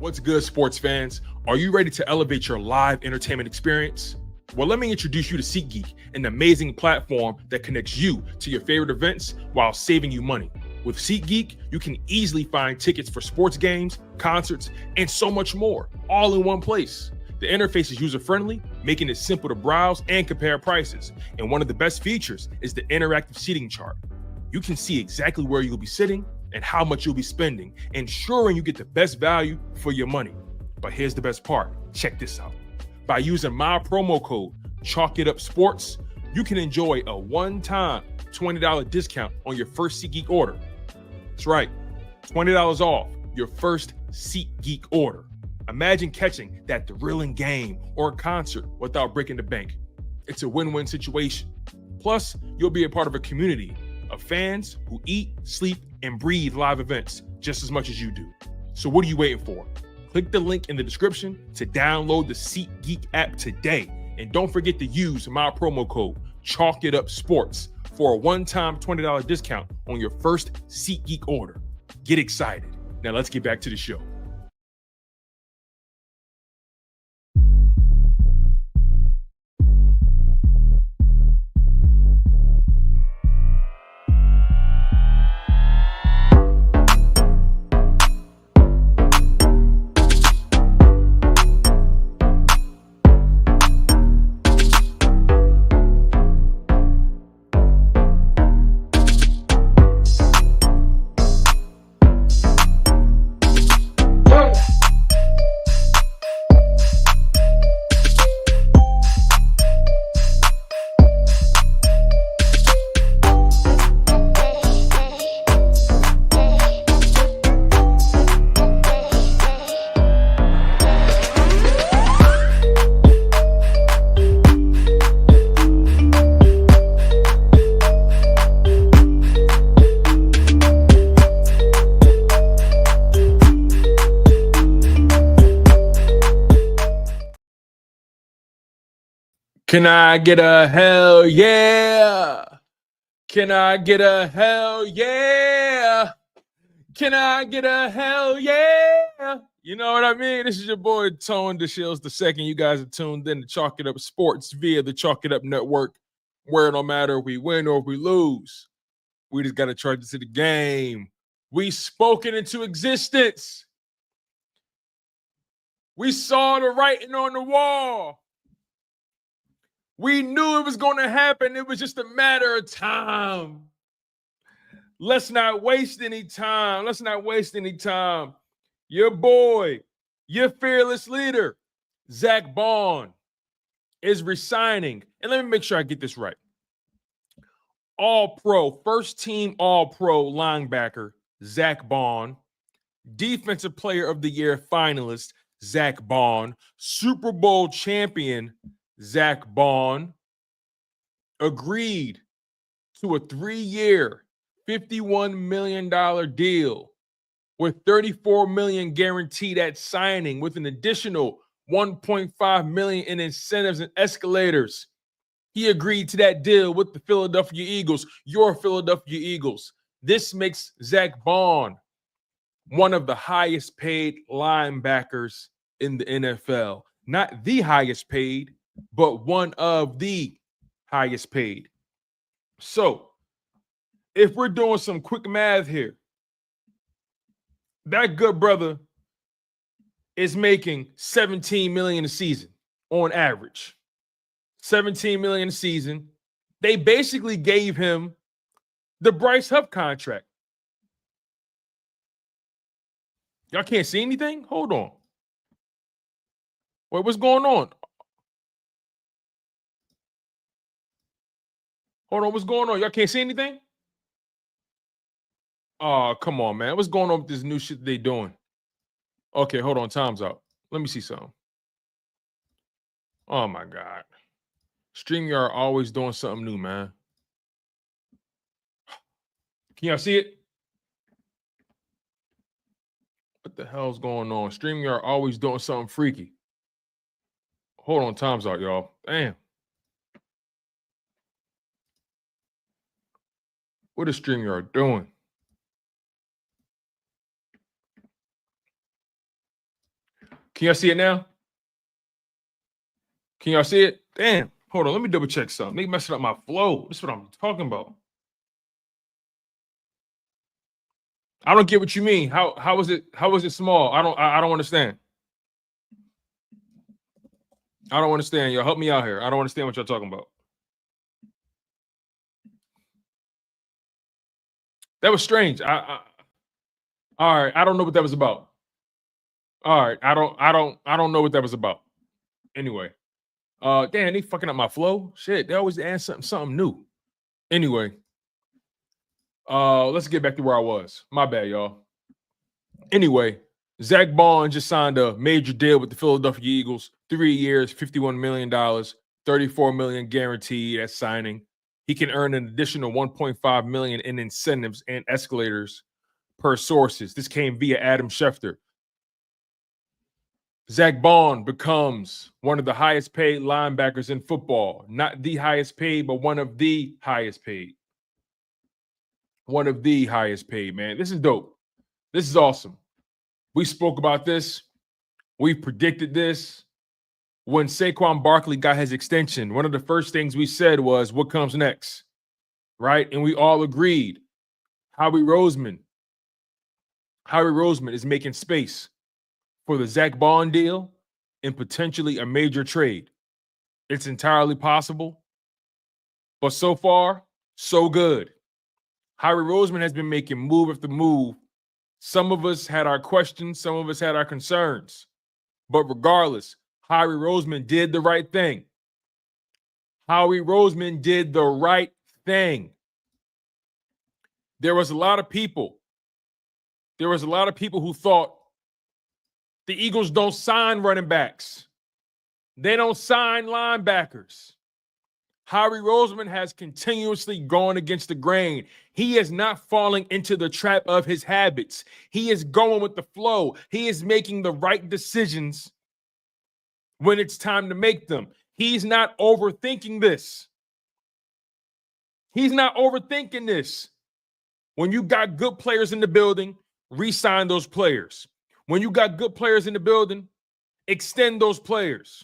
What's good, sports fans? Are you ready to elevate your live entertainment experience? Well, let me introduce you to SeatGeek, an amazing platform that connects you to your favorite events while saving you money. With SeatGeek, you can easily find tickets for sports games, concerts, and so much more, all in one place. The interface is user-friendly, making it simple to browse and compare prices. And one of the best features is the interactive seating chart. You can see exactly where you'll be sitting and how much you'll be spending, ensuring you get the best value for your money. But here's the best part. Check this out. By using my promo code, ChalkItUpSports, you can enjoy a one-time $20 discount on your first SeatGeek order. That's right, $20 off your first SeatGeek order. Imagine catching that thrilling game or concert without breaking the bank. It's a win-win situation. Plus, you'll be a part of a community of fans who eat, sleep, and breathe live events just as much as you do. So what are you waiting for? Click the link in the description to download the SeatGeek app today. And don't forget to use my promo code ChalkItUpSports for a one-time $20 discount on your first SeatGeek order. Get excited. Now let's get back to the show. Can I get a hell yeah? Can I get a hell yeah? Can I get a hell yeah? You know what I mean? This is your boy Tone DeShields II. You guys are tuned in to Chalk It Up Sports via the Chalk It Up Network, where no matter if we win or if we lose, we just got to charge it to the game. We spoke it into existence. We saw the writing on the wall. We knew it was going to happen. It was just a matter of time. Let's not waste any time. Your boy, your fearless leader, Zack Baun, is resigning. And let me make sure I get this right. All-Pro, first-team All-Pro linebacker, Zack Baun, Defensive Player of the Year finalist, Zack Baun, Super Bowl champion, Zack Baun, agreed to a 3-year, $51 million deal with $34 million guaranteed at signing, with an additional $1.5 million in incentives and escalators. He agreed to that deal with the Philadelphia Eagles, your Philadelphia Eagles. This makes Zack Baun one of the highest paid linebackers in the NFL. Not the highest paid, but one of the highest paid. So, if we're doing some quick math here, that good brother is making $17 million a season on average. $17 million a season. They basically gave him the Bryce Huff contract. Y'all can't see anything? Hold on. Wait, what's going on? Hold on, what's going on? Y'all can't see anything? Oh, come on, man. What's going on with this new shit they doing? Okay, hold on. Time's out. Let me see something. Oh, my God. StreamYard always doing something new, man. Can y'all see it? What the hell's going on? StreamYard always doing something freaky. Hold on. Time's out, y'all. Damn. What is StreamYard doing? Can y'all see it now? Can y'all see it? Damn. Hold on. Let me double check something. They messing up my flow. This is what I'm talking about. I don't get what you mean. How is it small? I don't understand. I don't understand. Y'all help me out here. I don't understand what y'all talking about. That was strange. All right. I don't know what that was about. All right. I don't know what that was about. Anyway. Damn, they fucking up my flow. Shit, they always add something new. Anyway. Let's get back to where I was. My bad, y'all. Anyway, Zack Baun just signed a major deal with the Philadelphia Eagles. 3 years, $51 million, $34 million guaranteed at signing. He can earn an additional $1.5 million in incentives and escalators per sources. This came via Adam Schefter. Zack Baun becomes one of the highest paid linebackers in football. Not the highest paid, but one of the highest paid. One of the highest paid, man. This is dope. This is awesome. We spoke about this. We predicted this. When Saquon Barkley got his extension, one of the first things we said was, what comes next? Right? And we all agreed. Howie Roseman is making space for the Zack Baun deal and potentially a major trade. It's entirely possible. But so far, so good. Howie Roseman has been making move after move. Some of us had our questions. Some of us had our concerns. But regardless, Howie Roseman did the right thing. Howie Roseman did the right thing. There was a lot of people who thought the Eagles don't sign running backs. They don't sign linebackers. Howie Roseman has continuously gone against the grain. He is not falling into the trap of his habits. He is going with the flow. He is making the right decisions when it's time to make them. He's not overthinking this. He's not overthinking this. When you got good players in the building, re-sign those players. When you got good players in the building, extend those players.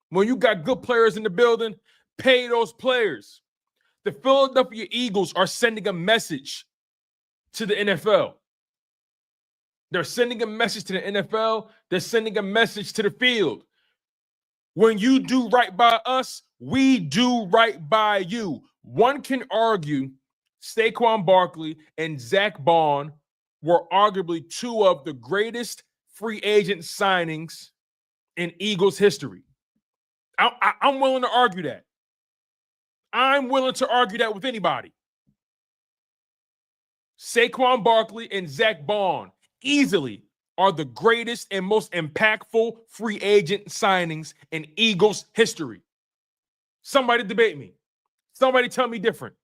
When you got good players in the building, pay those players. The Philadelphia Eagles are sending a message to the NFL. They're sending a message to the NFL. They're sending a message to the field. When you do right by us, we do right by you. One can argue Saquon Barkley and Zack Baun were arguably two of the greatest free agent signings in Eagles history. I'm willing to argue that. I'm willing to argue that with anybody. Saquon Barkley and Zack Baun easily are the greatest and most impactful free agent signings in Eagles history. Somebody debate me. Somebody tell me different.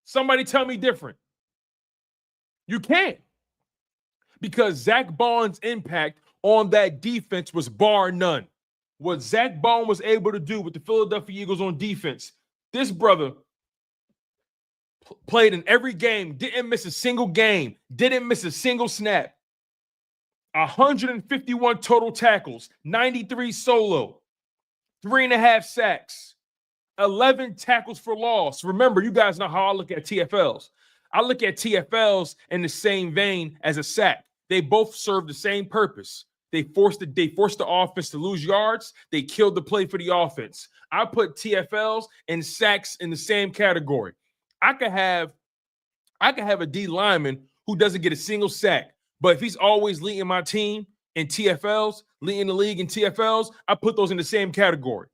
Somebody tell me different. You can't. Because Zack Baun's impact on that defense was bar none. What Zack Baun was able to do with the Philadelphia Eagles on defense, this brother played in every game, didn't miss a single game, didn't miss a single snap. 151 total tackles, 93 solo, 3.5 sacks, 11 tackles for loss. Remember, you guys know how I look at TFLs. I look at TFLs in the same vein as a sack. They both serve the same purpose. They forced the offense to lose yards. They killed the play for the offense. I put TFLs and sacks in the same category. I could have a D lineman who doesn't get a single sack, but if he's always leading my team in TFLs, leading the league in TFLs, I put those in the same category.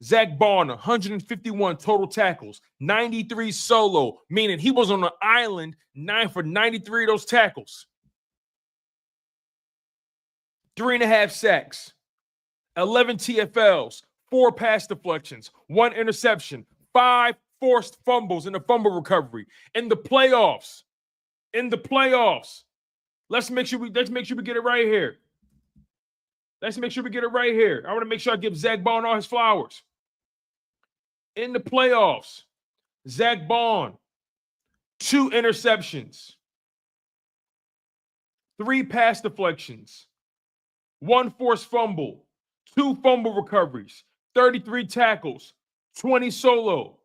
Zack Baun, 151 total tackles, 93 solo, meaning he was on the island 9 for 93 of those tackles. 3.5 sacks, 11 TFLs, 4 pass deflections, 1 interception, 5 forced fumbles in the fumble recovery. In the playoffs. Let's make sure we get it right here. I want to make sure I give Zack Baun all his flowers. In the playoffs, Zack Baun, 2 interceptions, 3 pass deflections, 1 forced fumble, 2 fumble recoveries, 33 tackles, 20 solo,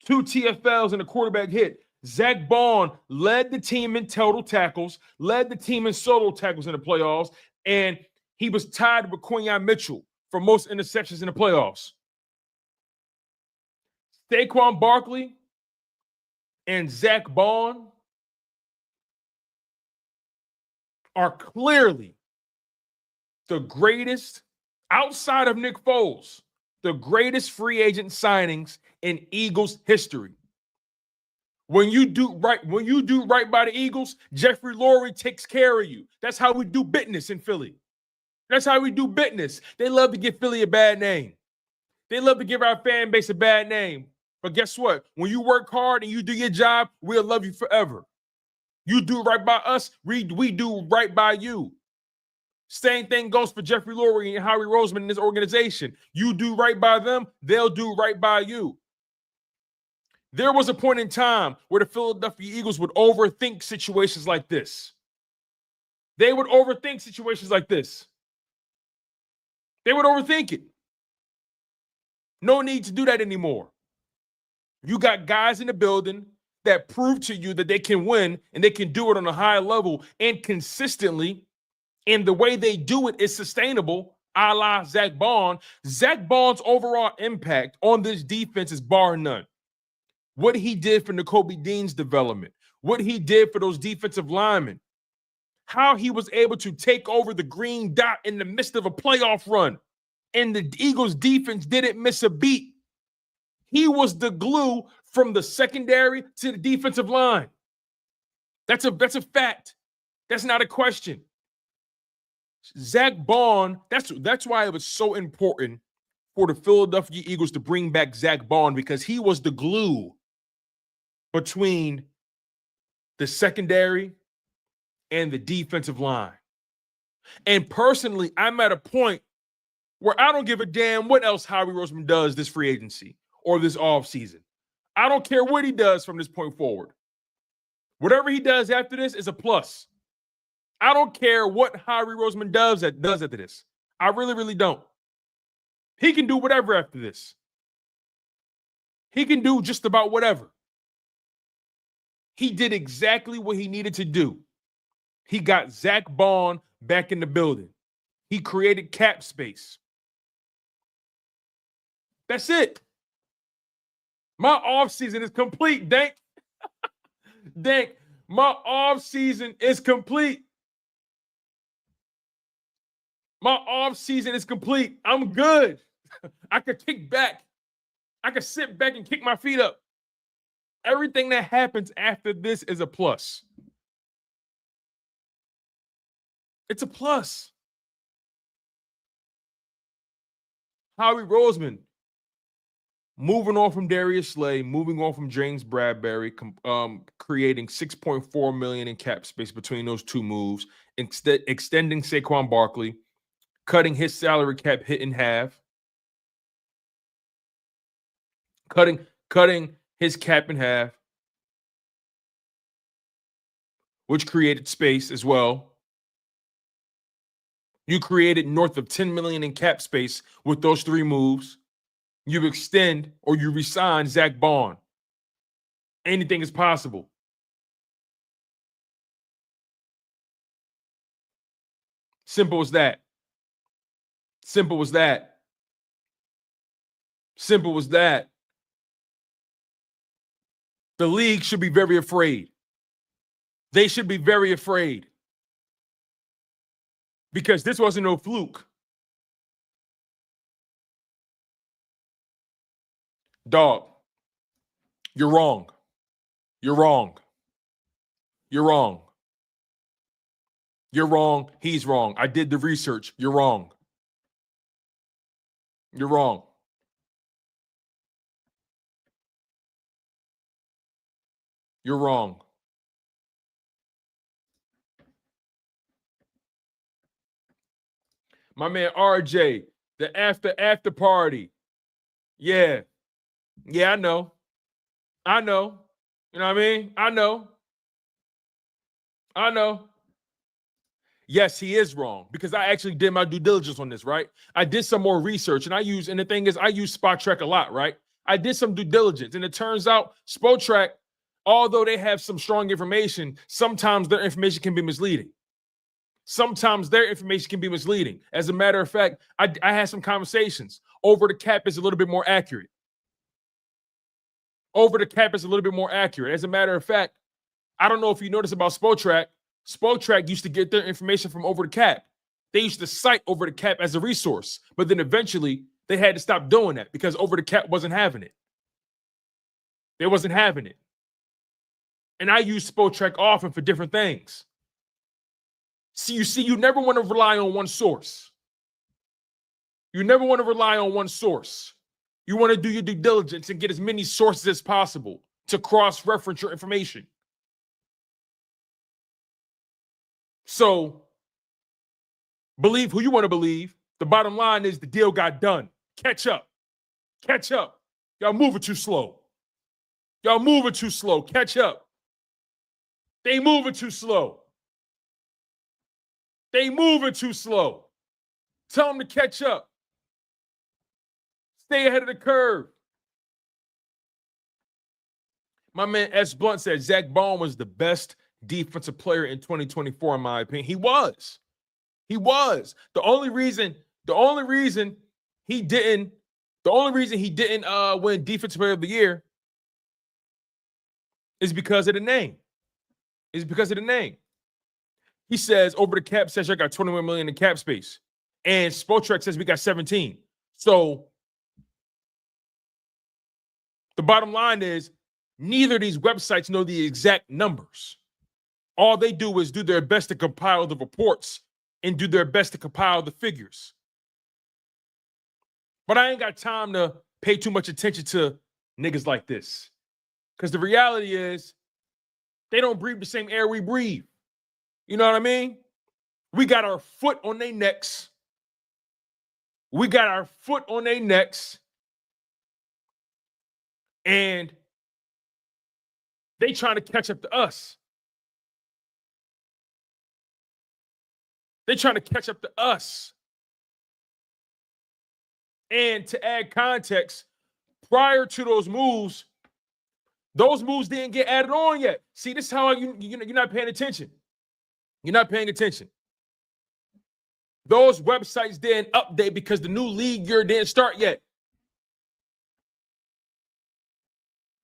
2 TFLs, and a quarterback hit. Zack Baun led the team in total tackles, led the team in solo tackles in the playoffs, and he was tied with Quinyon Mitchell for most interceptions in the playoffs. Saquon Barkley and Zack Baun are clearly the greatest, outside of Nick Foles, the greatest free agent signings in Eagles history. When you do right by the Eagles, Jeffrey Lurie takes care of you. That's how we do business in Philly. That's how we do business. They love to give Philly a bad name. They love to give our fan base a bad name. But guess what? When you work hard and you do your job, we'll love you forever. You do right by us, we do right by you. Same thing goes for Jeffrey Lurie and Howie Roseman in this organization. You do right by them, they'll do right by you. There was a point in time where the Philadelphia Eagles would overthink situations like this. They would overthink situations like this. They would overthink it. No need to do that anymore. You got guys in the building that prove to you that they can win and they can do it on a high level and consistently. And the way they do it is sustainable, a la Zack Baun. Zack Baun's overall impact on this defense is bar none. What he did for Nakobe Dean's development, what he did for those defensive linemen, how he was able to take over the green dot in the midst of a playoff run, and the Eagles defense didn't miss a beat. He was the glue from the secondary to the defensive line. That's a fact. That's not a question. Zack Baun, that's why it was so important for the Philadelphia Eagles to bring back Zack Baun, because he was the glue between the secondary and the defensive line. And personally, I'm at a point where I don't give a damn what else Howie Roseman does this free agency or this offseason. I don't care what he does from this point forward. Whatever he does after this is a plus. I don't care what Howie Roseman does after this. I really, really don't. He can do whatever after this. He can do just about whatever. He did exactly what he needed to do. He got Zack Baun back in the building. He created cap space. That's it. My offseason is complete, Dank. Dank, my offseason is complete. My offseason is complete. I'm good. I could kick back. I could sit back and kick my feet up. Everything that happens after this is a plus. It's a plus. Howie Roseman, moving on from Darius Slay, moving on from James Bradberry, creating $6.4 million in cap space between those two moves, extending Saquon Barkley, cutting his salary cap hit in half, cutting his cap in half, which created space as well. You created north of $10 million in cap space with those three moves. You extend or you resign Zack Baun. Anything is possible. Simple as that. Simple as that. Simple as that. The league should be very afraid. They should be very afraid. Because this wasn't no fluke. Dog, you're wrong. You're wrong. You're wrong. You're wrong. He's wrong. I did the research. You're wrong. You're wrong. You're wrong. My man RJ, the after party. Yeah. Yeah, I know. I know. You know what I mean? I know. Yes, he is wrong because I actually did my due diligence on this, right? I did some more research and the thing is, I use Spot Track a lot, right? I did some due diligence and it turns out Spot Track, although they have some strong information, sometimes their information can be misleading. Sometimes their information can be misleading. As a matter of fact, I had some conversations. Over the cap is a little bit more accurate. Over the cap is a little bit more accurate. As a matter of fact, I don't know if you noticed about Spotrac. Spotrac used to get their information from Over the Cap. They used to cite Over the Cap as a resource, but then eventually they had to stop doing that because Over the Cap wasn't having it. They wasn't having it. And I use Spotrac often for different things. See, you never want to rely on one source. You never want to rely on one source. You want to do your due diligence and get as many sources as possible to cross-reference your information. So, believe who you want to believe. The bottom line is the deal got done. Catch up. Catch up. Y'all moving too slow. Y'all moving too slow. Catch up. They moving too slow. They moving too slow. Tell them to catch up. Stay ahead of the curve. My man S. Blunt said Zack Baun was the best defensive player in 2024, in my opinion. He was. He was. The only reason he didn't win Defensive Player of the Year is because of the name. He says Over the Cap says I got 21 million in cap space. And Spotrac says we got 17. So the bottom line is neither of these websites know the exact numbers. All they do is do their best to compile the reports and do their best to compile the figures. But I ain't got time to pay too much attention to niggas like this. Because the reality is they don't breathe the same air we breathe. You know what I mean? We got our foot on their necks. And they trying to catch up to us. And to add context, prior to those moves didn't get added on yet. See, this is how you're not paying attention. You're not paying attention. Those websites didn't update because the new league year didn't start yet.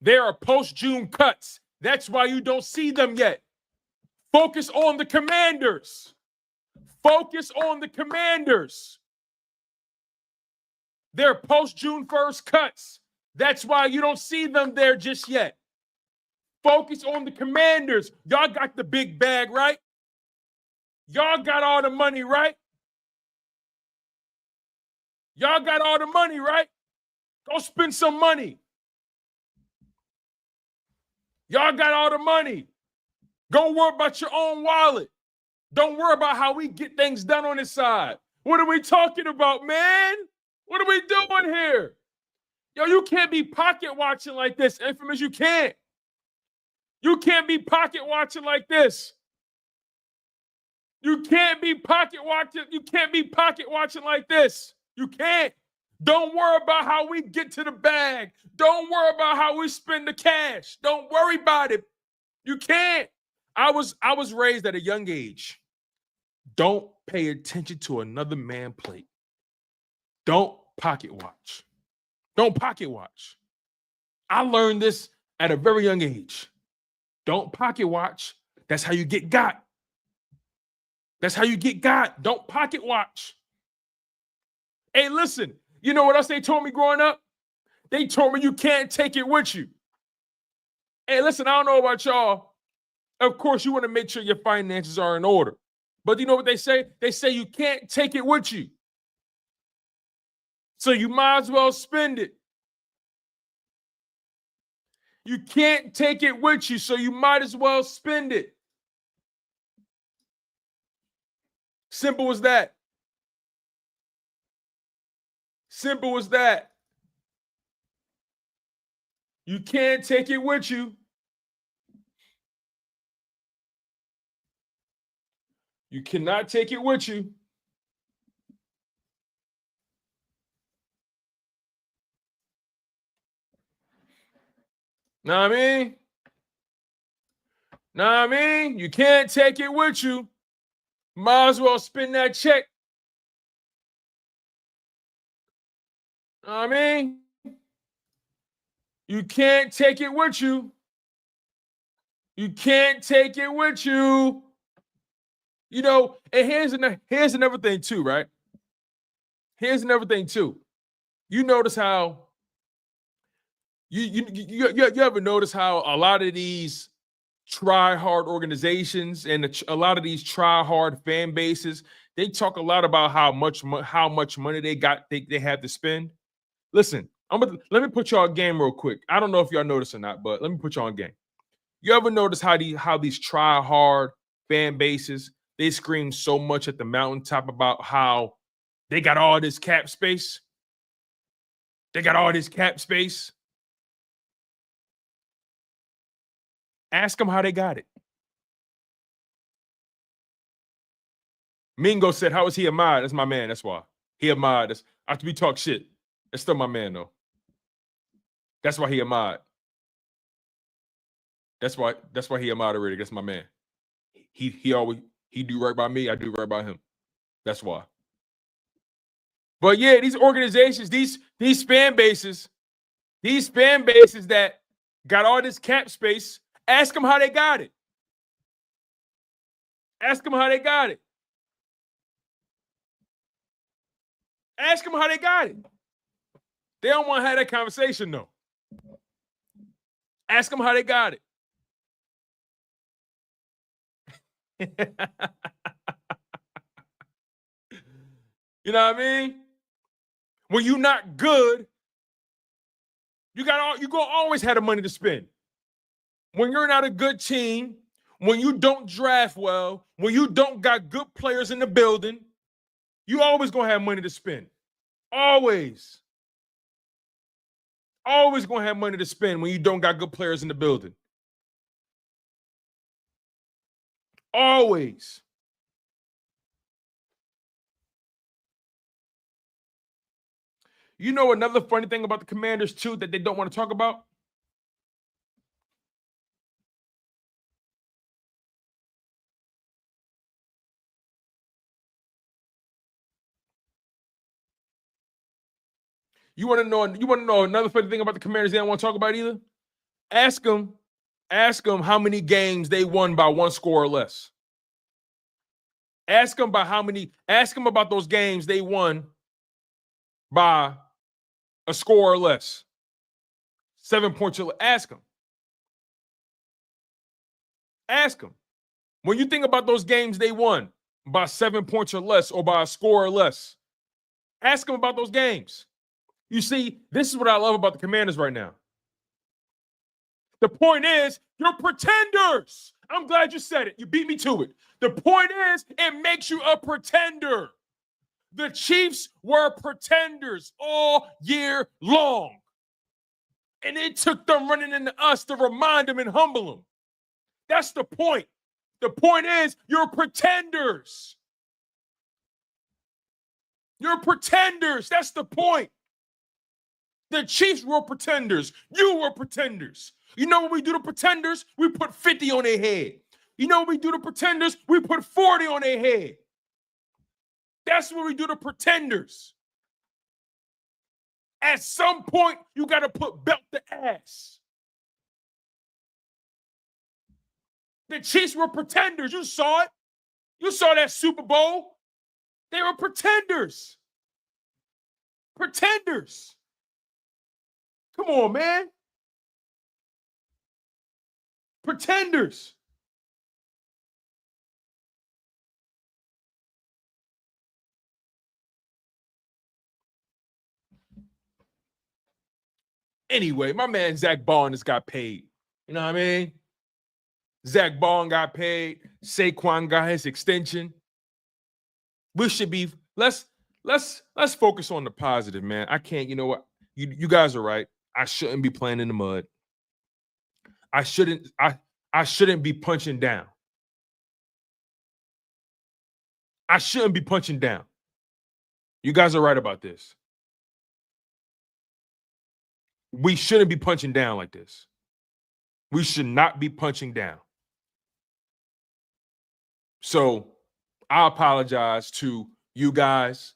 There are post-June cuts. That's why you don't see them yet. Focus on the Commanders. They're post-June 1st cuts. That's why you don't see them there just yet. Focus on the Commanders. Y'all got the big bag, right? Y'all got all the money, right? Go spend some money. Y'all got all the money. Go worry about your own wallet. Don't worry about how we get things done on this side. What are we talking about, man? What are we doing here? Yo, you can't be pocket watching like this, Infamous. You can't. You can't be pocket watching like this. You can't be pocket watching like this. You can't. Don't worry about how we get to the bag. Don't worry about how we spend the cash. Don't worry about it. You can't. I was raised at a young age. Don't pay attention to another man's plate. Don't pocket watch. I learned this at a very young age. Don't pocket watch. That's how you get got. Don't pocket watch. Hey, listen, you know what else they told me growing up? They told me you can't take it with you. Hey, listen, I don't know about y'all. Of course, you want to make sure your finances are in order. But you know what they say? They say you can't take it with you. So you might as well spend it. You can't take it with you, so you might as well spend it. Simple as that. You can't take it with you. You cannot take it with you. Know what I mean? Know what I mean? You can't take it with you. Might as well spend that check. Know what I mean? You can't take it with you. You can't take it with you. You know, and here's another thing too, right? Here's another thing too. You notice how you ever notice how a lot of these try-hard organizations and a lot of these try-hard fan bases, they talk a lot about how much money they have to spend. Listen, let me put y'all on game real quick. I don't know if y'all notice or not, but let me put y'all on game. You ever notice how these try-hard fan bases, they scream so much at the mountaintop about how they got all this cap space? They got all this cap space. Ask them how they got it. Mingo said, how is he admired? That's my man. That's why. He admired. After we talk shit, that's still my man, though. That's why he admired. That's why he admired already. That's my man. He do right by me. I do right by him. That's why. But yeah, these organizations, these fan bases that got all this cap space, ask them how they got it. Ask them how they got it. Ask them how they got it. They don't want to have that conversation, though. Ask them how they got it. You know what I mean? When you're not good, you gonna always have the money to spend. When you're not a good team, when you don't draft well, when you don't got good players in the building, you always gonna have money to spend. Always. Always gonna have money to spend when you don't got good players in the building. Always. You know another funny thing about the Commanders, too, that they don't want to talk about? You want to know another funny thing about the Commanders they don't want to talk about either? Ask them how many games they won by one score or less. Ask them about those games they won by a score or less. 7 points or less. Ask them. Ask them. When you think about those games they won by 7 points or less or by a score or less, ask them about those games. You see, this is what I love about the Commanders right now. The point is, you're pretenders. I'm glad you said it. You beat me to it. The point is, it makes you a pretender. The Chiefs were pretenders all year long. And it took them running into us to remind them and humble them. That's the point. The point is, you're pretenders. You're pretenders. That's the point. The Chiefs were pretenders. You were pretenders. You know what we do to pretenders? We put 50 on their head. You know what we do to pretenders? We put 40 on their head. That's what we do to pretenders. At some point, you got to put belt to ass. The Chiefs were pretenders. You saw it. You saw that Super Bowl. They were pretenders. Pretenders. Come on, man. Pretenders. Anyway, my man Zack Baun just got paid. You know what I mean? Zack Baun got paid. Saquon got his extension. We should be let's focus on the positive, man. I can't. You know what? You guys are right. I shouldn't be playing in the mud. I shouldn't be punching down. I shouldn't be punching down. You guys are right about this. We shouldn't be punching down like this. We should not be punching down. So I apologize to you guys.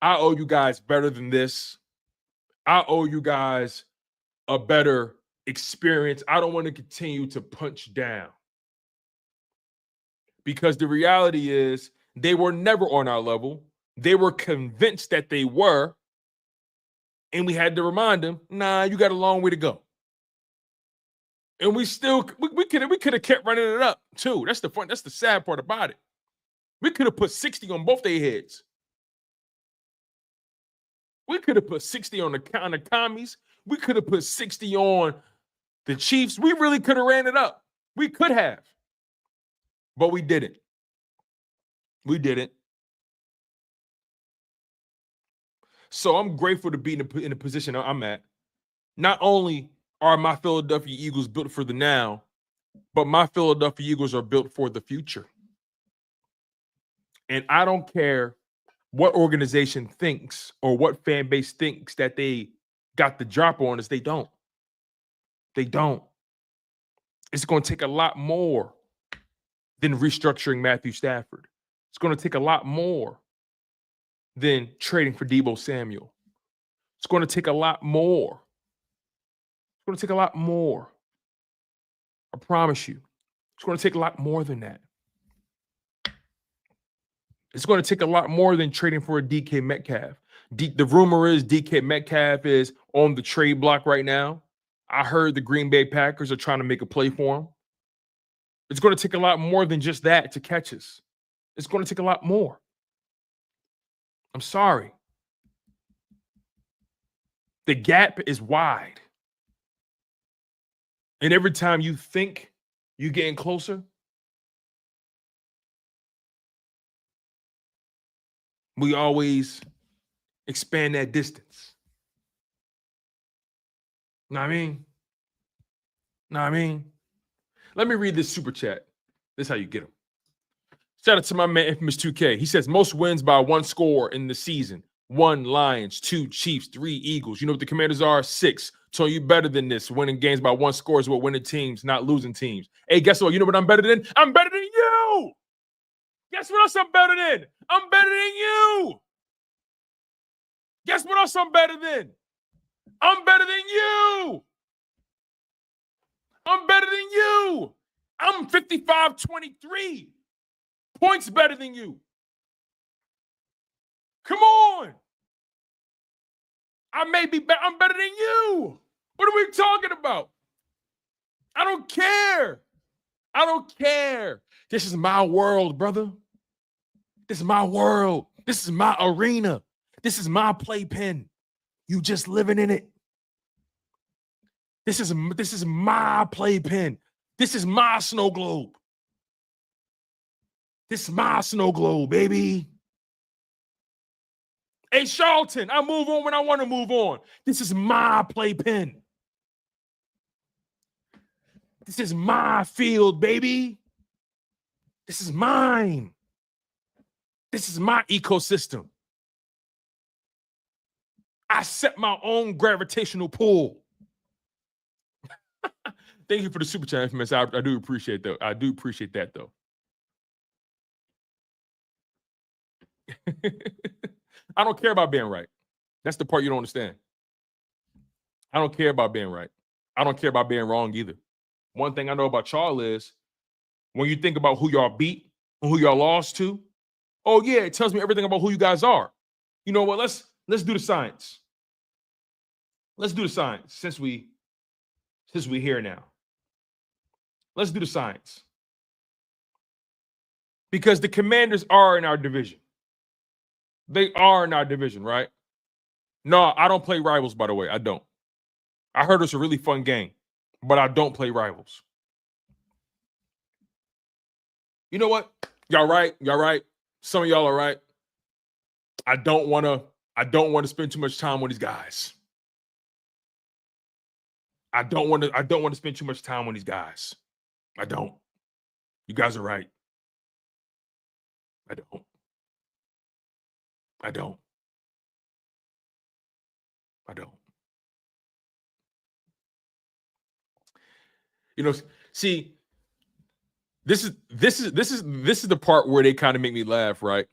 I owe you guys better than this. I owe you guys a better experience. I don't want to continue to punch down. Because the reality is they were never on our level. They were convinced that they were. And we had to remind them, nah, you got a long way to go. And we could have kept running it up too. That's the sad part about it. We could have put 60 on both their heads. We could have put 60 on the commies. We could have put 60 on the Chiefs. We really could have ran it up. We could have. But we didn't. We didn't. So I'm grateful to be in the position I'm at. Not only are my Philadelphia Eagles built for the now, but my Philadelphia Eagles are built for the future. And I don't care what organization thinks or what fan base thinks that they got the drop on us. They don't. They don't. It's going to take a lot more than restructuring Matthew Stafford. It's going to take a lot more than trading for Deebo Samuel. It's going to take a lot more. It's going to take a lot more. I promise you. It's going to take a lot more than that. It's going to take a lot more than trading for a DK Metcalf. The rumor is DK Metcalf is on the trade block right now. I heard the Green Bay Packers are trying to make a play for him. It's going to take a lot more than just that to catch us. It's going to take a lot more. I'm sorry. The gap is wide. And every time you think you're getting closer, we always expand that distance. Know what I mean? Know what I mean? Let me read this super chat. This is how you get them. Shout out to my man Infamous 2K. He says most wins by one score in the season. 1 Lions, 2 Chiefs, 3 Eagles. You know what the Commanders are? 6. So you better than this. Winning games by one score is what winning teams, not losing teams. Hey, guess what? You know what I'm better than? I'm better than you. Guess what else I'm better than? I'm better than you. Guess what else I'm better than? I'm better than you. I'm better than you. I'm 55-23. Points better than you. Come on. I may be better. I'm better than you. What are we talking about? I don't care. I don't care. This is my world, brother. This is my world. This is my arena. This is my playpen. You just living in it. This is my playpen. This is my snow globe. This is my snow globe, baby. Hey, Charlton, I move on when I want to move on. This is my playpen. This is my field, baby. This is mine. This is my ecosystem. I set my own gravitational pull. Thank you for the super chat, Infamous. I do appreciate that. I do appreciate that, though. I don't care about being right. That's the part you don't understand. I don't care about being right. I don't care about being wrong either. One thing I know about y'all is when you think about who y'all beat and who y'all lost to, oh yeah, it tells me everything about who you guys are. You know what? Let's do the science. Let's do the science since we're here now. Let's do the science. Because the Commanders are in our division. They are in our division, right? No, I don't play rivals, by the way. I don't. I heard it's a really fun game, but I don't play rivals. You know what? Y'all right. Y'all right. Some of y'all are right. I don't want to spend too much time with these guys. I don't want to spend too much time with these guys. I don't. You guys are right. I don't. I don't. You know, see, this is the part where they kind of make me laugh, right?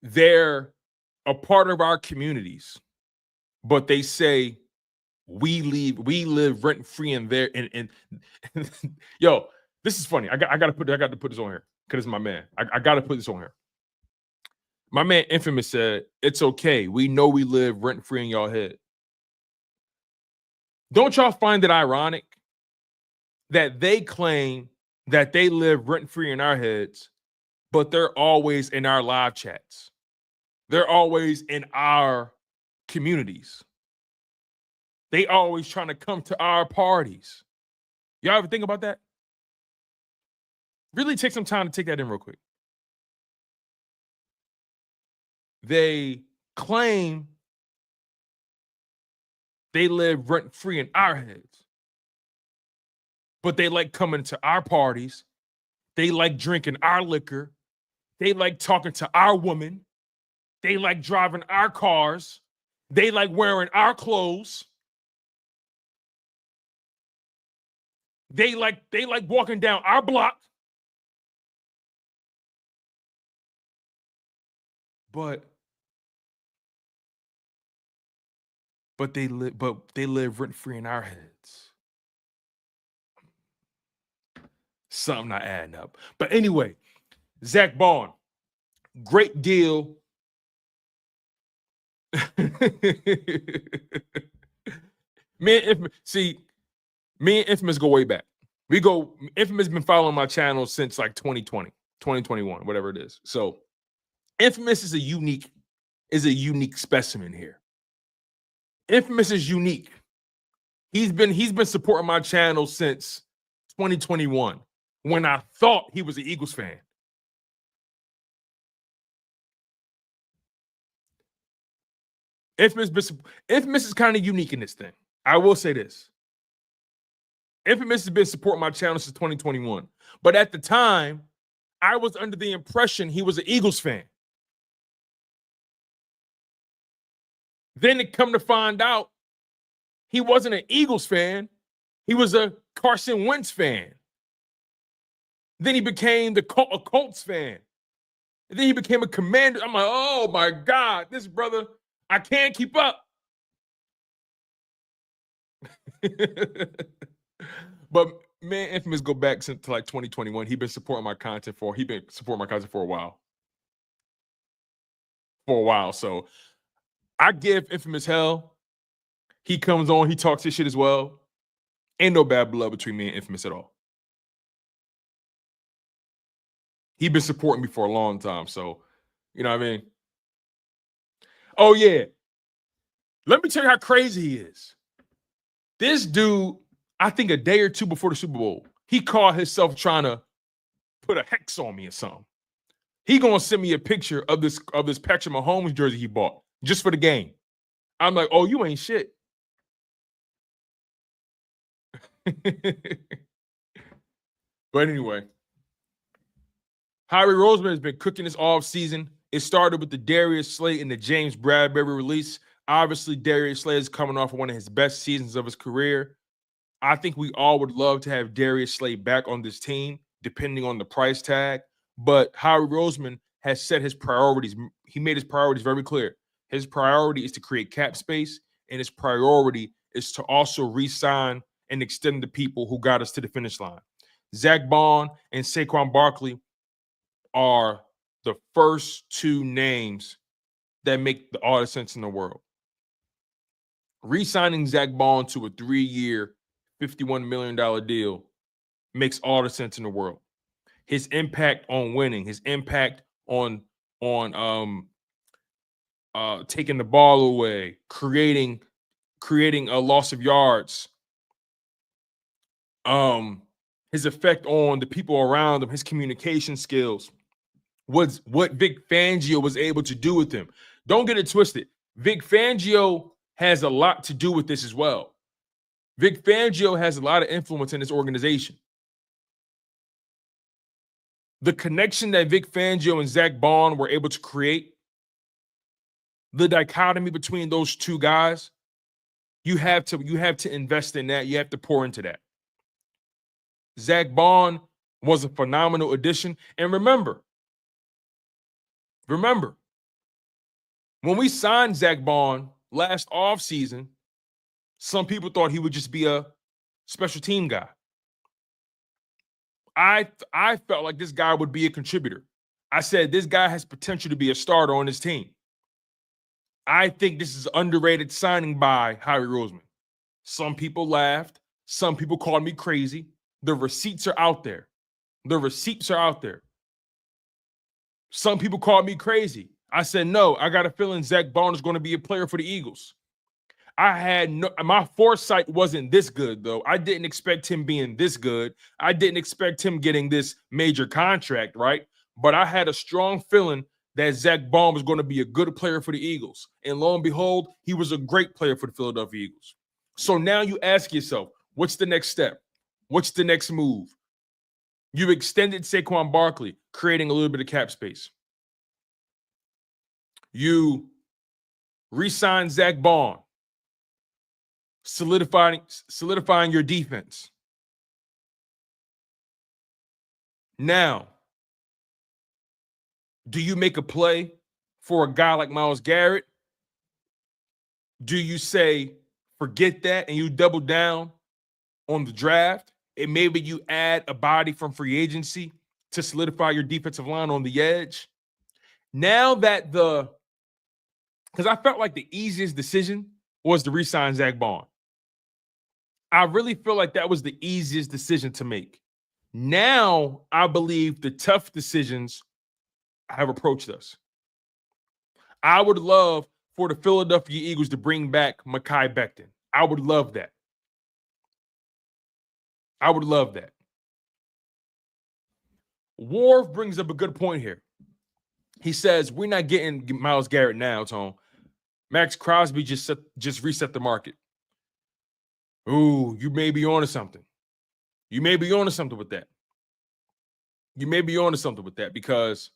They're a part of our communities, but they say we live rent free in there. And yo, this is funny. I got to put this on here because it's my man. I got to put this on here. My man Infamous said, "It's okay. We know we live rent free in y'all head." Don't y'all find it ironic that they claim that they live rent free in our heads, but they're always in our live chats? They're always in our communities. They always trying to come to our parties. Y'all ever think about that? Really take some time to take that in real quick. They claim they live rent free in our heads, but they like coming to our parties. They like drinking our liquor. They like talking to our women. They like driving our cars. They like wearing our clothes. They like walking down our block. But they live rent free in our heads. Something not adding up. But anyway, Zack Baun, great deal. Me and Infamous go way back. Infamous been following my channel since like 2020, 2021, whatever it is. So Infamous is a unique specimen here. Infamous is unique. He's been supporting my channel since 2021 when I thought he was an Eagles fan. Infamous is kind of unique in this thing. I will say this. Infamous has been supporting my channel since 2021. But at the time, I was under the impression he was an Eagles fan. Then it come to find out he wasn't an Eagles fan. He was a Carson Wentz fan. Then he became a Colts fan. And then he became a Commander. I'm like, oh my God, this brother, I can't keep up. But man, Infamous go back since like 2021. He's been supporting my content for a while. So I give Infamous hell. He comes on, he talks his shit as well. Ain't no bad blood between me and Infamous at all. He been supporting me for a long time, so you know what I mean? Oh yeah. Let me tell you how crazy he is. This dude, I think a day or two before the Super Bowl, he caught himself trying to put a hex on me or something. He gonna send me a picture of this Patrick Mahomes jersey he bought just for the game. I'm like, oh, you ain't shit. But anyway, Howie Roseman has been cooking this offseason. It started with the Darius Slay and the James Bradberry release. Obviously, Darius Slay is coming off of one of his best seasons of his career. I think we all would love to have Darius Slay back on this team, depending on the price tag. But Howie Roseman has set his priorities. He made his priorities very clear. His priority is to create cap space, and his priority is to also re-sign and extend the people who got us to the finish line. Zack Baun and Saquon Barkley are the first two names that make all the sense in the world. Re-signing Zack Baun to a 3-year, $51 million deal makes all the sense in the world. His impact on winning, his impact on taking the ball away, creating a loss of yards, his effect on the people around him, his communication skills, what Vic Fangio was able to do with him. Don't get it twisted. Vic Fangio has a lot to do with this as well. Vic Fangio has a lot of influence in this organization. The connection that Vic Fangio and Zack Baun were able to create the dichotomy between those two guys, you have to invest in that. You have to pour into that. Zack Baun was a phenomenal addition. And remember, when we signed Zack Baun last offseason, some people thought he would just be a special team guy. I felt like this guy would be a contributor. I said this guy has potential to be a starter on his team. I think this is an underrated signing by Howie Roseman. Some people laughed. Some people called me crazy. The receipts are out there. Some people called me crazy. I said, no, I got a feeling Zack Baun is going to be a player for the Eagles. My foresight wasn't this good, though. I didn't expect him being this good. I didn't expect him getting this major contract, right? But I had a strong feeling that Zack Baun was going to be a good player for the Eagles. And lo and behold, he was a great player for the Philadelphia Eagles. So now you ask yourself, what's the next step? What's the next move? You've extended Saquon Barkley, creating a little bit of cap space. You re-signed Zack Baun, solidifying your defense. Now, do you make a play for a guy like Myles Garrett? Do you say, forget that, and you double down on the draft? And maybe you add a body from free agency to solidify your defensive line on the edge. Now that because I felt like the easiest decision was to re-sign Zack Baun. I really feel like that was the easiest decision to make. Now, I believe the tough decisions have approached us. I would love for the Philadelphia Eagles to bring back Mekhi Becton. I would love that. Worf brings up a good point here. He says, we're not getting Myles Garrett now, Tone. Max Crosby just reset the market. Ooh, you may be onto something. You may be onto something with that. Because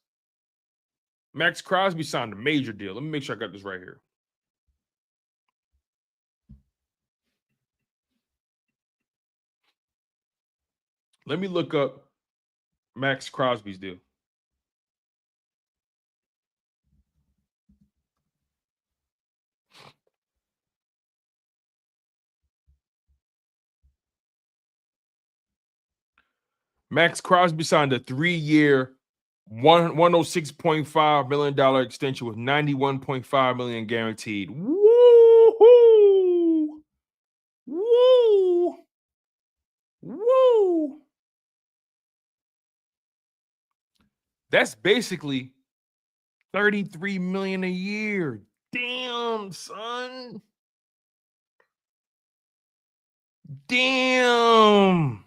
Max Crosby signed a major deal. Let me make sure I got this right here. Let me look up Max Crosby's deal. Max Crosby signed a 3-year, $106.5 million extension with $91.5 million guaranteed. Woo! Woo! Woo! That's basically $33 million a year. Damn, son. Damn.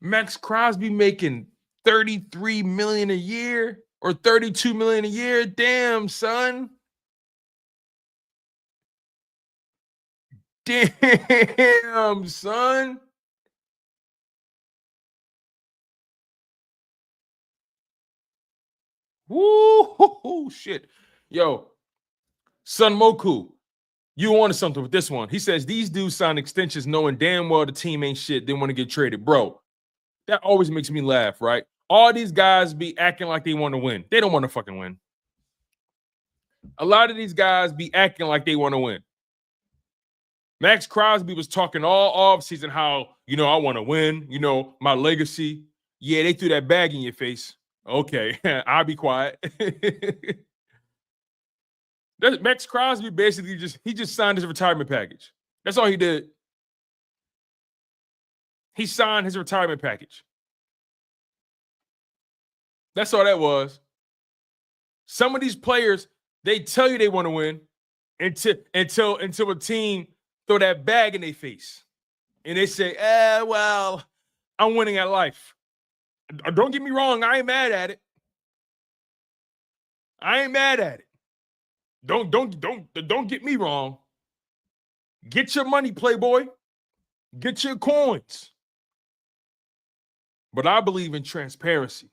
Max Crosby making $33 million a year or $32 million a year. Damn, son. Damn, son. Woo, shit. Yo, Sun Moku, you wanted something with this one. He says, these dudes sign extensions knowing damn well the team ain't shit. They want to get traded. Bro, that always makes me laugh, right? All these guys be acting like they want to win. They don't want to fucking win. A lot of these guys be acting like they want to win. Max Crosby was talking all offseason how, I want to win, my legacy. Yeah, they threw that bag in your face. Okay, I'll be quiet. Max Crosby basically just signed his retirement package. That's all he did. He signed his retirement package. That's all that was. Some of these players, they tell you they want to win until a team throw that bag in their face. And they say, well, I'm winning at life. Don't get me wrong, I ain't mad at it. Don't get me wrong. Get your money, Playboy. Get your coins. But I believe in transparency.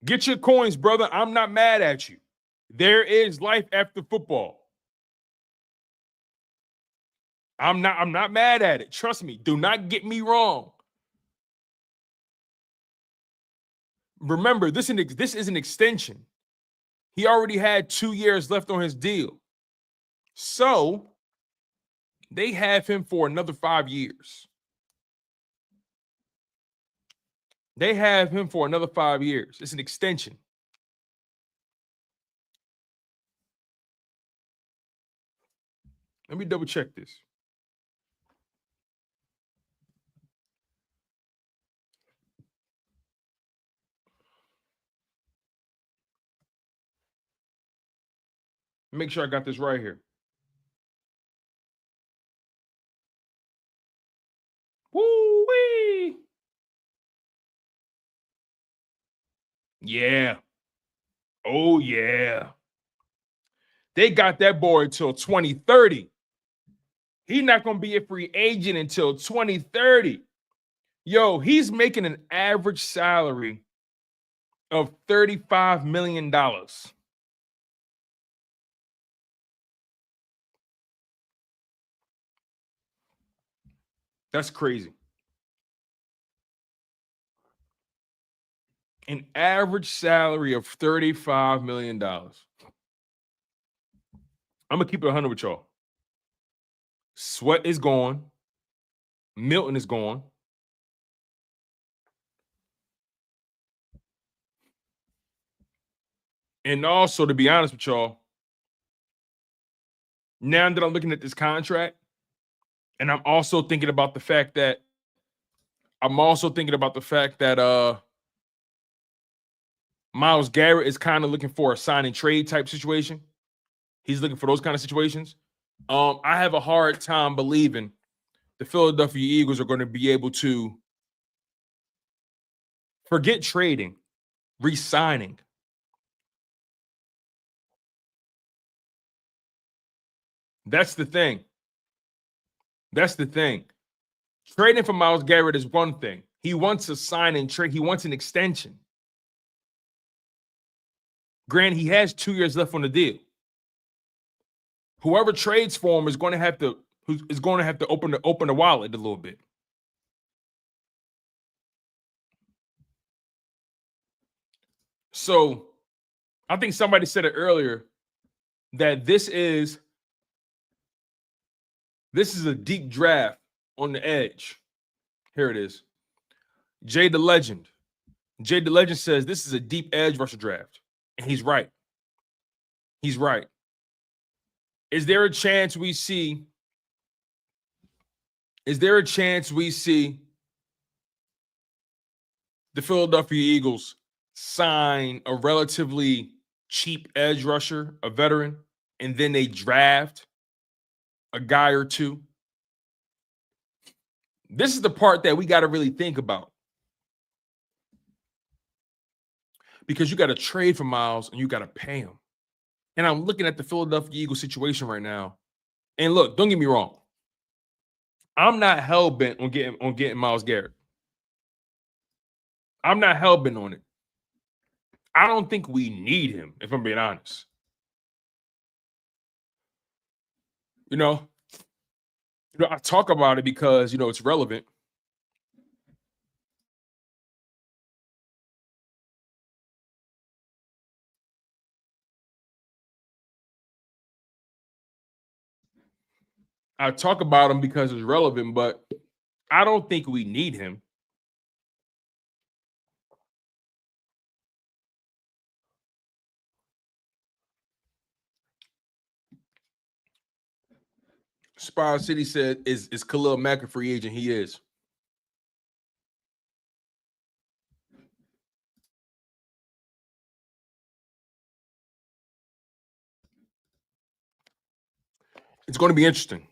Get your coins, brother. I'm not mad at you. There is life after football. I'm not mad at it. Trust me. Do not get me wrong. Remember, this is an extension. He already had 2 years left on his deal. So they have him for another 5 years. They have him for another 5 years. It's an extension. Let me double check this. Make sure I got this right here. Woo-wee. Yeah. Oh, yeah. They got that boy until 2030. He's not going to be a free agent until 2030. Yo, he's making an average salary of $35 million. That's crazy. An average salary of $35 million. I'm going to keep it 100 with y'all. Sweat is gone. Milton is gone. And also, to be honest with y'all, now that I'm looking at this contract, and I'm also thinking about the fact that Myles Garrett is kind of looking for a sign and trade type situation. He's looking for those kind of situations. I have a hard time believing the Philadelphia Eagles are going to be able to forget trading, re-signing. That's the thing. Trading for Myles Garrett is one thing. He wants a sign and trade. He wants an extension. Grant, he has 2 years left on the deal. Whoever trades for him is going to have to open the wallet a little bit. So I think somebody said it earlier that this is a deep draft on the edge. Here it is. Jay the Legend says this is a deep edge rusher draft. And he's right. Is there a chance we see the Philadelphia Eagles sign a relatively cheap edge rusher, a veteran, and then they draft a guy or two? This is the part that we got to really think about. Because you got to trade for Myles and you got to pay him. And I'm looking at the Philadelphia Eagles situation right now. And look, don't get me wrong. I'm not hell-bent on getting Myles Garrett. I'm not hell-bent on it. I don't think we need him, if I'm being honest. I talk about it because, it's relevant. I talk about him because it's relevant, but I don't think we need him. Spire City said, is Khalil Mack a free agent? He is. It's going to be interesting.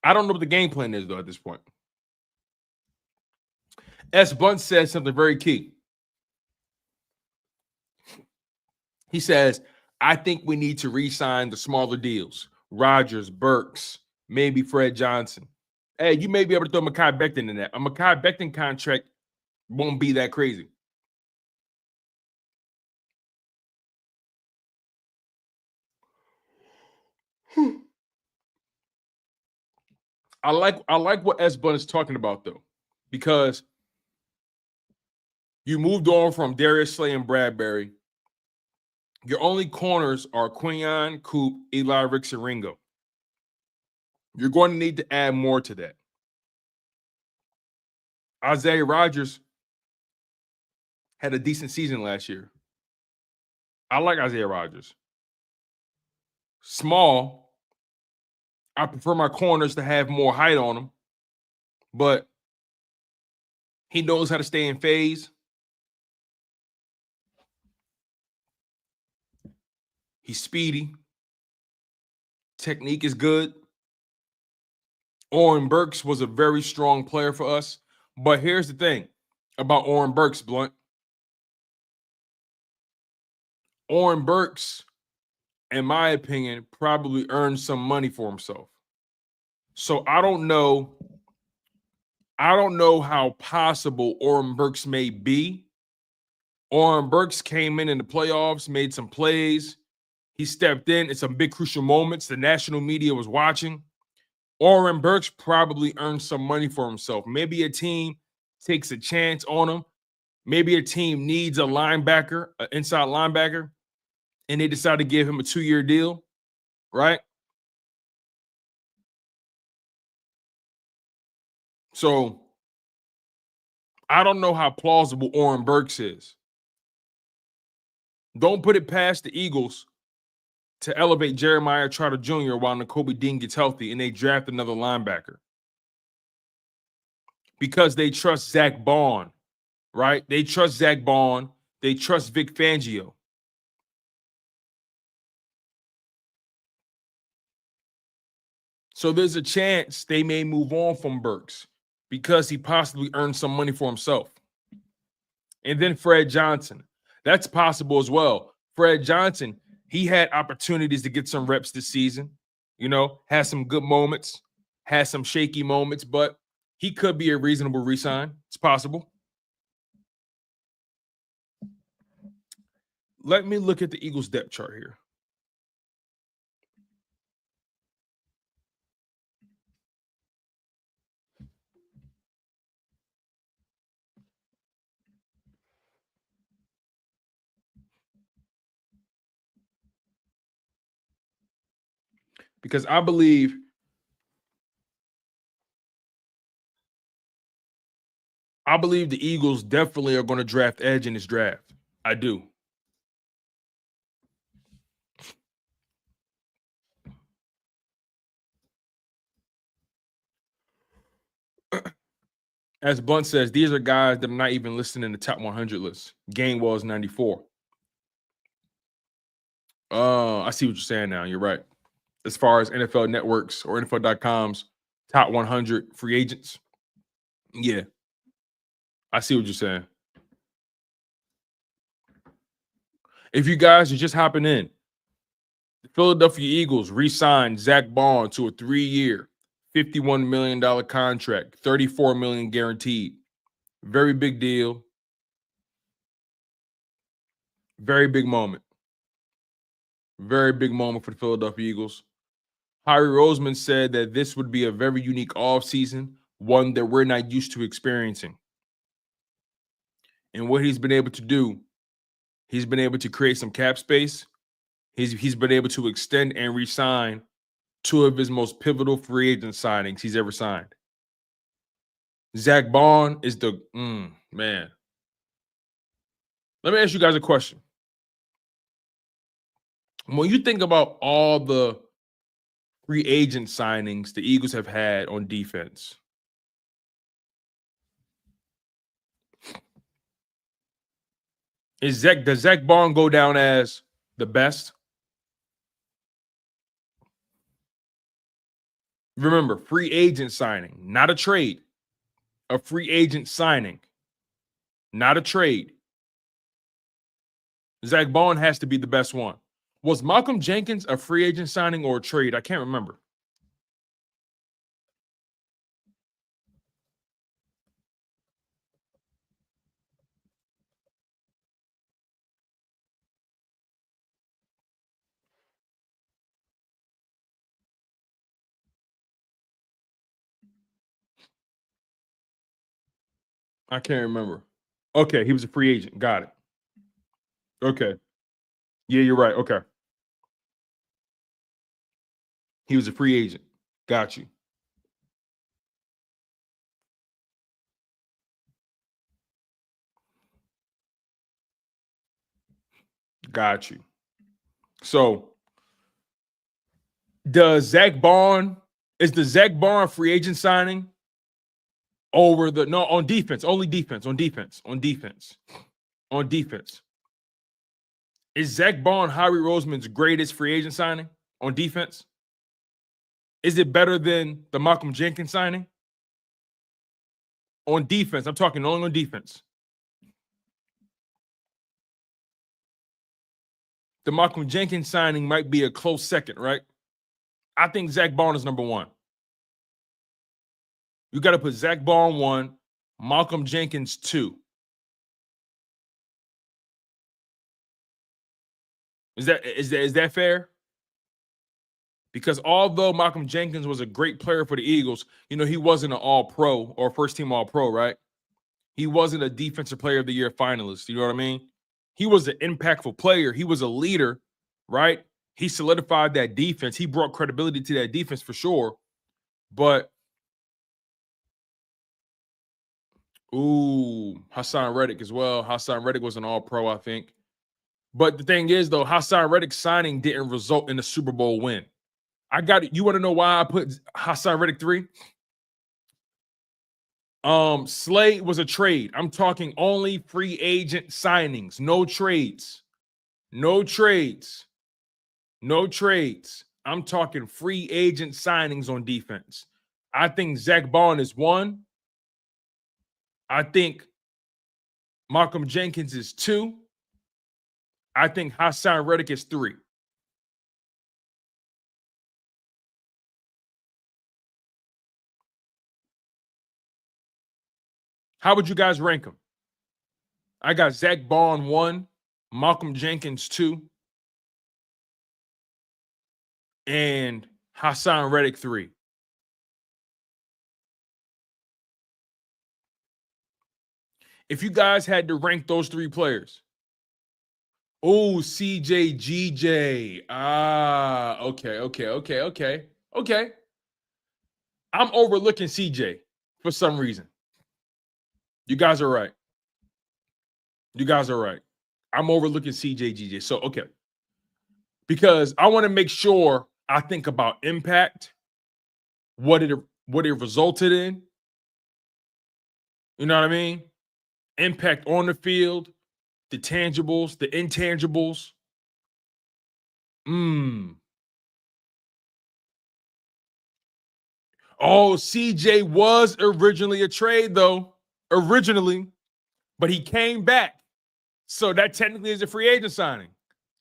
I don't know what the game plan is, though, at this point. S. Blunt says something very key. He says, I think we need to re-sign the smaller deals. Rodgers, Burks, maybe Fred Johnson. Hey, you may be able to throw Mekhi Becton in that. A Mekhi Becton contract won't be that crazy. I like what S. Bun is talking about though, because you moved on from Darius Slay and Bradberry. Your only corners are Quinyon, Coop, Eli Ricks, and Ringo. You're going to need to add more to that. Isaiah Rodgers had a decent season last year. I like Isaiah Rodgers. Small. I prefer my corners to have more height on them, but he knows how to stay in phase. He's speedy. Technique is good. Oren Burks was a very strong player for us. But here's the thing about Oren Burks, Blunt. Oren Burks, in my opinion, probably earned some money for himself. So I don't know how possible Oren Burks may be. Oren Burks came in the playoffs, made some plays. He stepped in some big crucial moments. The national media was watching. Oren Burks probably earned some money for himself. Maybe a team takes a chance on him. Maybe a team needs a linebacker, an inside linebacker, and they decide to give him a 2-year deal, right? So I don't know how plausible Oren Burks is. Don't put it past the Eagles to elevate Jeremiah Trotter Jr. while Nakobe Dean gets healthy and they draft another linebacker. Because they trust Zack Baun, right? They trust Zack Baun. They trust Vic Fangio. So there's a chance they may move on from Burks because he possibly earned some money for himself. And then Fred Johnson. That's possible as well. Fred Johnson, he had opportunities to get some reps this season, had some good moments, had some shaky moments, but he could be a reasonable re-sign. It's possible. Let me look at the Eagles depth chart here. Because I believe the Eagles definitely are going to draft edge in this draft. I do. As Blunt says, these are guys that are not even listed in the top 100 list. Gainwell is 94. I see what you're saying now. You're right. As far as NFL Networks or NFL.com's top 100 free agents. Yeah. I see what you're saying. If you guys are just hopping in, the Philadelphia Eagles re-signed Zack Baun to a 3-year, $51 million contract, $34 million guaranteed. Very big deal. Very big moment. Very big moment for the Philadelphia Eagles. Howie Roseman said that this would be a very unique offseason, one that we're not used to experiencing. And what he's been able to do, he's been able to create some cap space. He's been able to extend and re-sign 2 of his most pivotal free agent signings he's ever signed. Zack Baun is the man. Let me ask you guys a question. When you think about all the free agent signings the Eagles have had on defense, does Zack Baun go down as the best? Remember, free agent signing, not a trade. A free agent signing, not a trade. Zack Baun has to be the best one. Was Malcolm Jenkins a free agent signing or a trade? I can't remember. I can't remember. Okay, he was a free agent. Got it. Okay. Yeah, you're right. Okay. He was a free agent. Got you. Got you. So does Zack Baun, is the Zack Baun free agent signing over the no on defense, only defense, on defense, on defense, on defense. Is Zack Baun Howie Roseman's greatest free agent signing on defense? Is it better than the Malcolm Jenkins signing? On defense, I'm talking only on defense. The Malcolm Jenkins signing might be a close second, right? I think Zack Baun is number one. You got to put Zack Baun 1, Malcolm Jenkins 2. Is that fair? Because although Malcolm Jenkins was a great player for the Eagles, he wasn't an all-pro or first-team all-pro, right? He wasn't a defensive player of the year finalist. You know what I mean? He was an impactful player. He was a leader, right? He solidified that defense. He brought credibility to that defense for sure. But, Hassan Reddick as well. Hassan Reddick was an all-pro, I think. But the thing is, though, Hassan Reddick's signing didn't result in a Super Bowl win. You want to know why I put Hassan Reddick 3? Slay was a trade. I'm talking only free agent signings, no trades. No trades. No trades. I'm talking free agent signings on defense. I think Zack Baun is 1. I think Malcolm Jenkins is 2. I think Hassan Reddick is 3. How would you guys rank them? I got Zack Baun 1, Malcolm Jenkins 2, and Hassan Reddick 3. If you guys had to rank those 3 players, CJGJ. Okay. I'm overlooking CJ for some reason. You guys are right. I'm overlooking CJGJ. So, okay. Because I want to make sure I think about impact, what it resulted in. You know what I mean? Impact on the field, the tangibles, the intangibles. Oh, CJ was originally a trade, though. But he came back. So that technically is a free agent signing.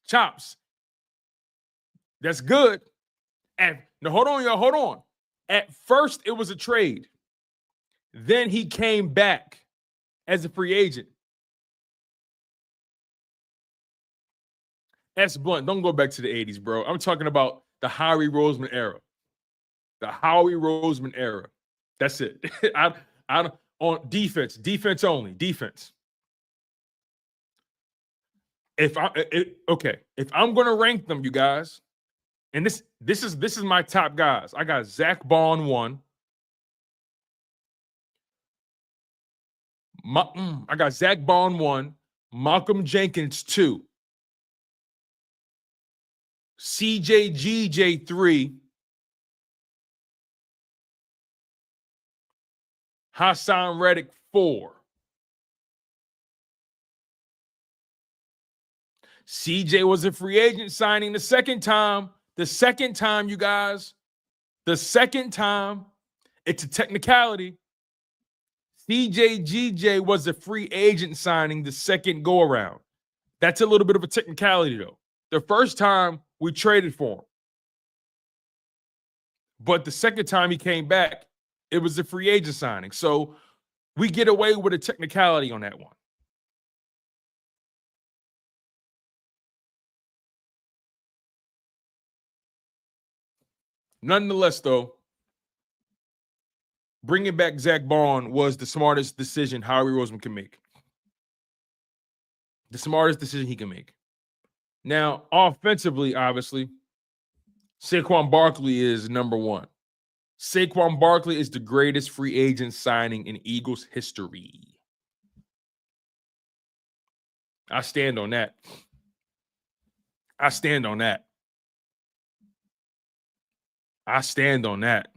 Chops. That's good. Now, hold on, y'all. Hold on. At first, it was a trade. Then he came back as a free agent. S. Blunt, don't go back to the 80s, bro. I'm talking about the Howie Roseman era. The Howie Roseman era. That's it. I don't on defense only. Defense. If I'm gonna rank them, you guys, and this is my top guys. I got Zack Baun 1. I got Zack Baun 1, Malcolm Jenkins 2, CJGJ 3, Hassan Reddick 4. CJ was a free agent signing the second time. The second time, you guys. The second time. It's a technicality. CJGJ was a free agent signing the second go around. That's a little bit of a technicality, though. The first time we traded for him. But the second time he came back, it was a free agent signing. So we get away with a technicality on that one. Nonetheless, though, bringing back Zack Baun was the smartest decision Howie Roseman can make. The smartest decision he can make. Now, offensively, obviously, Saquon Barkley is number one. Saquon Barkley is the greatest free agent signing in Eagles history. I stand on that. I stand on that. I stand on that.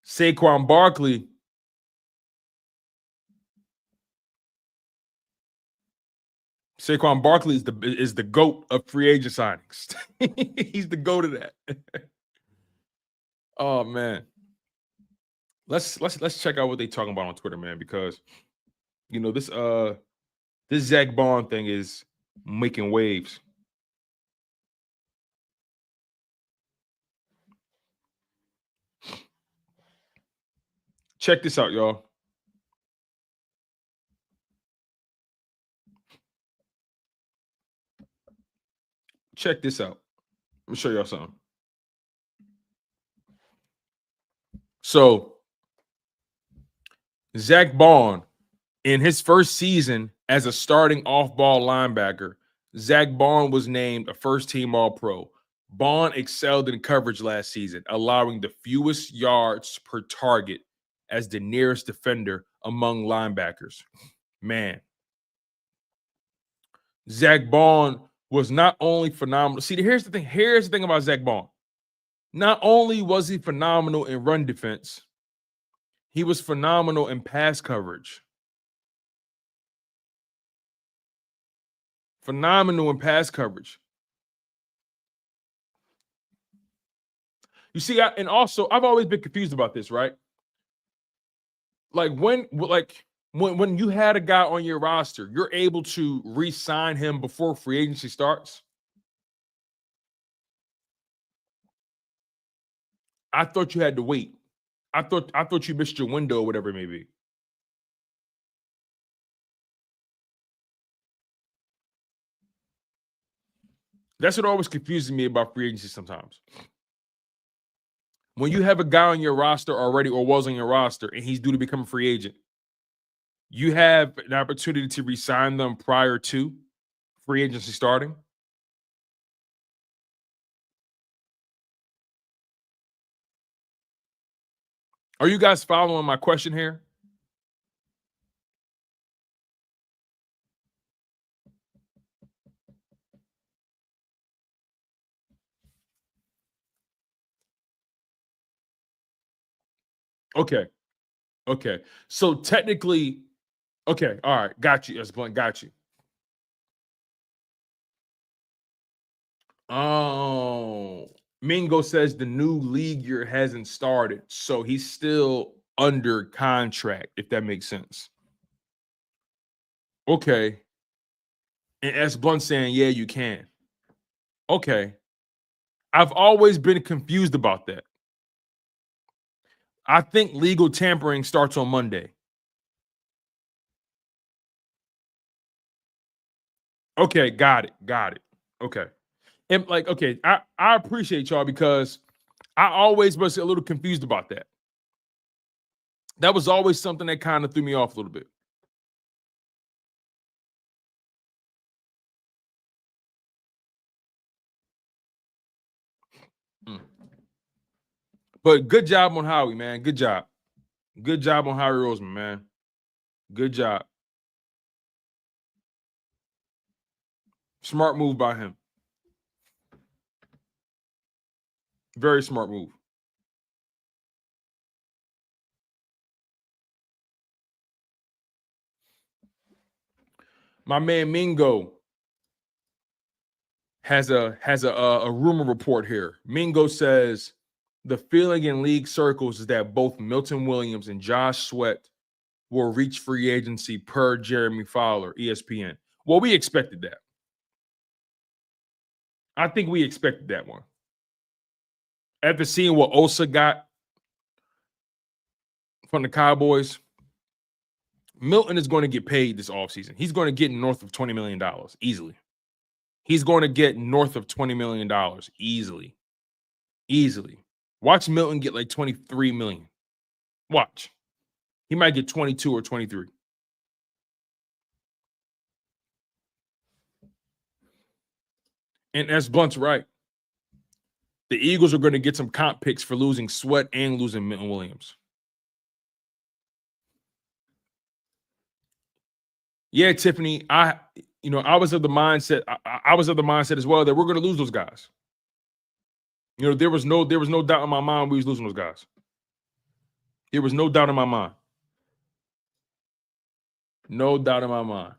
Saquon Barkley is the GOAT of free agent signings. He's the GOAT of that. Oh man. Let's check out what they talking about on Twitter, man, because you know this Zack Baun thing is making waves. Check this out, y'all. Check this out. Let me show y'all something. So, Zack Baun, in his first season as a starting off-ball linebacker, Zack Baun was named a first-team All-Pro. Baun excelled in coverage last season, allowing the fewest yards per target as the nearest defender among linebackers. Man, Zack Baun was not only phenomenal. See, here's the thing. Here's the thing about Zack Baun. Not only was he phenomenal in run defense, he was phenomenal in pass coverage. Phenomenal in pass coverage. You see, and also I've always been confused about this, right? Like when you had a guy on your roster, you're able to re-sign him before free agency starts. I thought you had to wait. I thought you missed your window or whatever it may be. That's what always confuses me about free agency sometimes. When you have a guy on your roster already or was on your roster and he's due to become a free agent, you have an opportunity to re-sign them prior to free agency starting. Are you guys following my question here? Okay. So technically, okay, all right, got you. Blunt, got you. Oh, Mingo says the new league year hasn't started, so he's still under contract, if that makes sense. Okay. And S Blunt saying, yeah, you can. Okay. I've always been confused about that. I think legal tampering starts on Monday. Okay, got it. Okay. And okay, I appreciate y'all because I always was a little confused about that. That was always something that kind of threw me off a little bit. But good job on Howie, man. Good job. Good job on Howie Roseman, man. Good job. Smart move by him. Very smart move. My man Mingo has a rumor report here. Mingo says the feeling in league circles is that both Milton Williams and Josh Sweat will reach free agency per Jeremy Fowler, ESPN. Well, we expected that. I think we expected that one. After seeing what Osa got from the Cowboys, Milton is going to get paid this offseason. He's going to get north of $20 million easily. He's going to get north of $20 million easily. Watch Milton get like $23 million. Watch. He might get 22 or 23. And S. Blunt's right. The Eagles are going to get some comp picks for losing Sweat and losing Milton Williams. Yeah, Tiffany, I was of the mindset. I was of the mindset as well that we're going to lose those guys. There was no doubt in my mind we was losing those guys. There was no doubt in my mind. No doubt in my mind.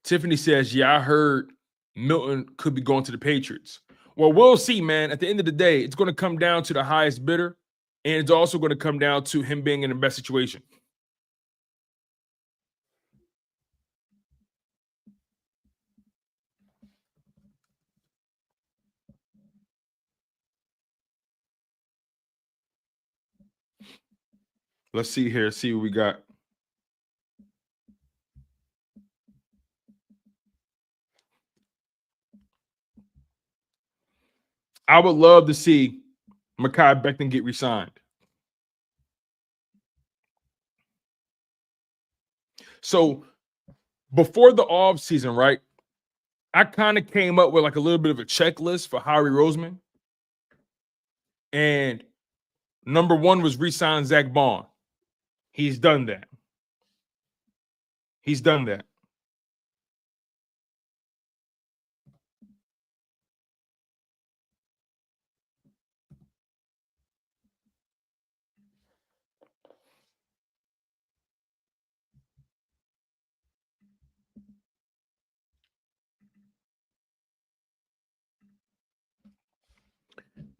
Tiffany says, yeah, I heard Milton could be going to the Patriots. Well, we'll see, man. At the end of the day, it's going to come down to the highest bidder, and it's also going to come down to him being in the best situation. Let's see here. See what we got. I would love to see Mekhi Becton get re-signed. So before the offseason, right, I kind of came up with like a little bit of a checklist for Howie Roseman. And number one was re-sign Zack Baun. He's done that. He's done that.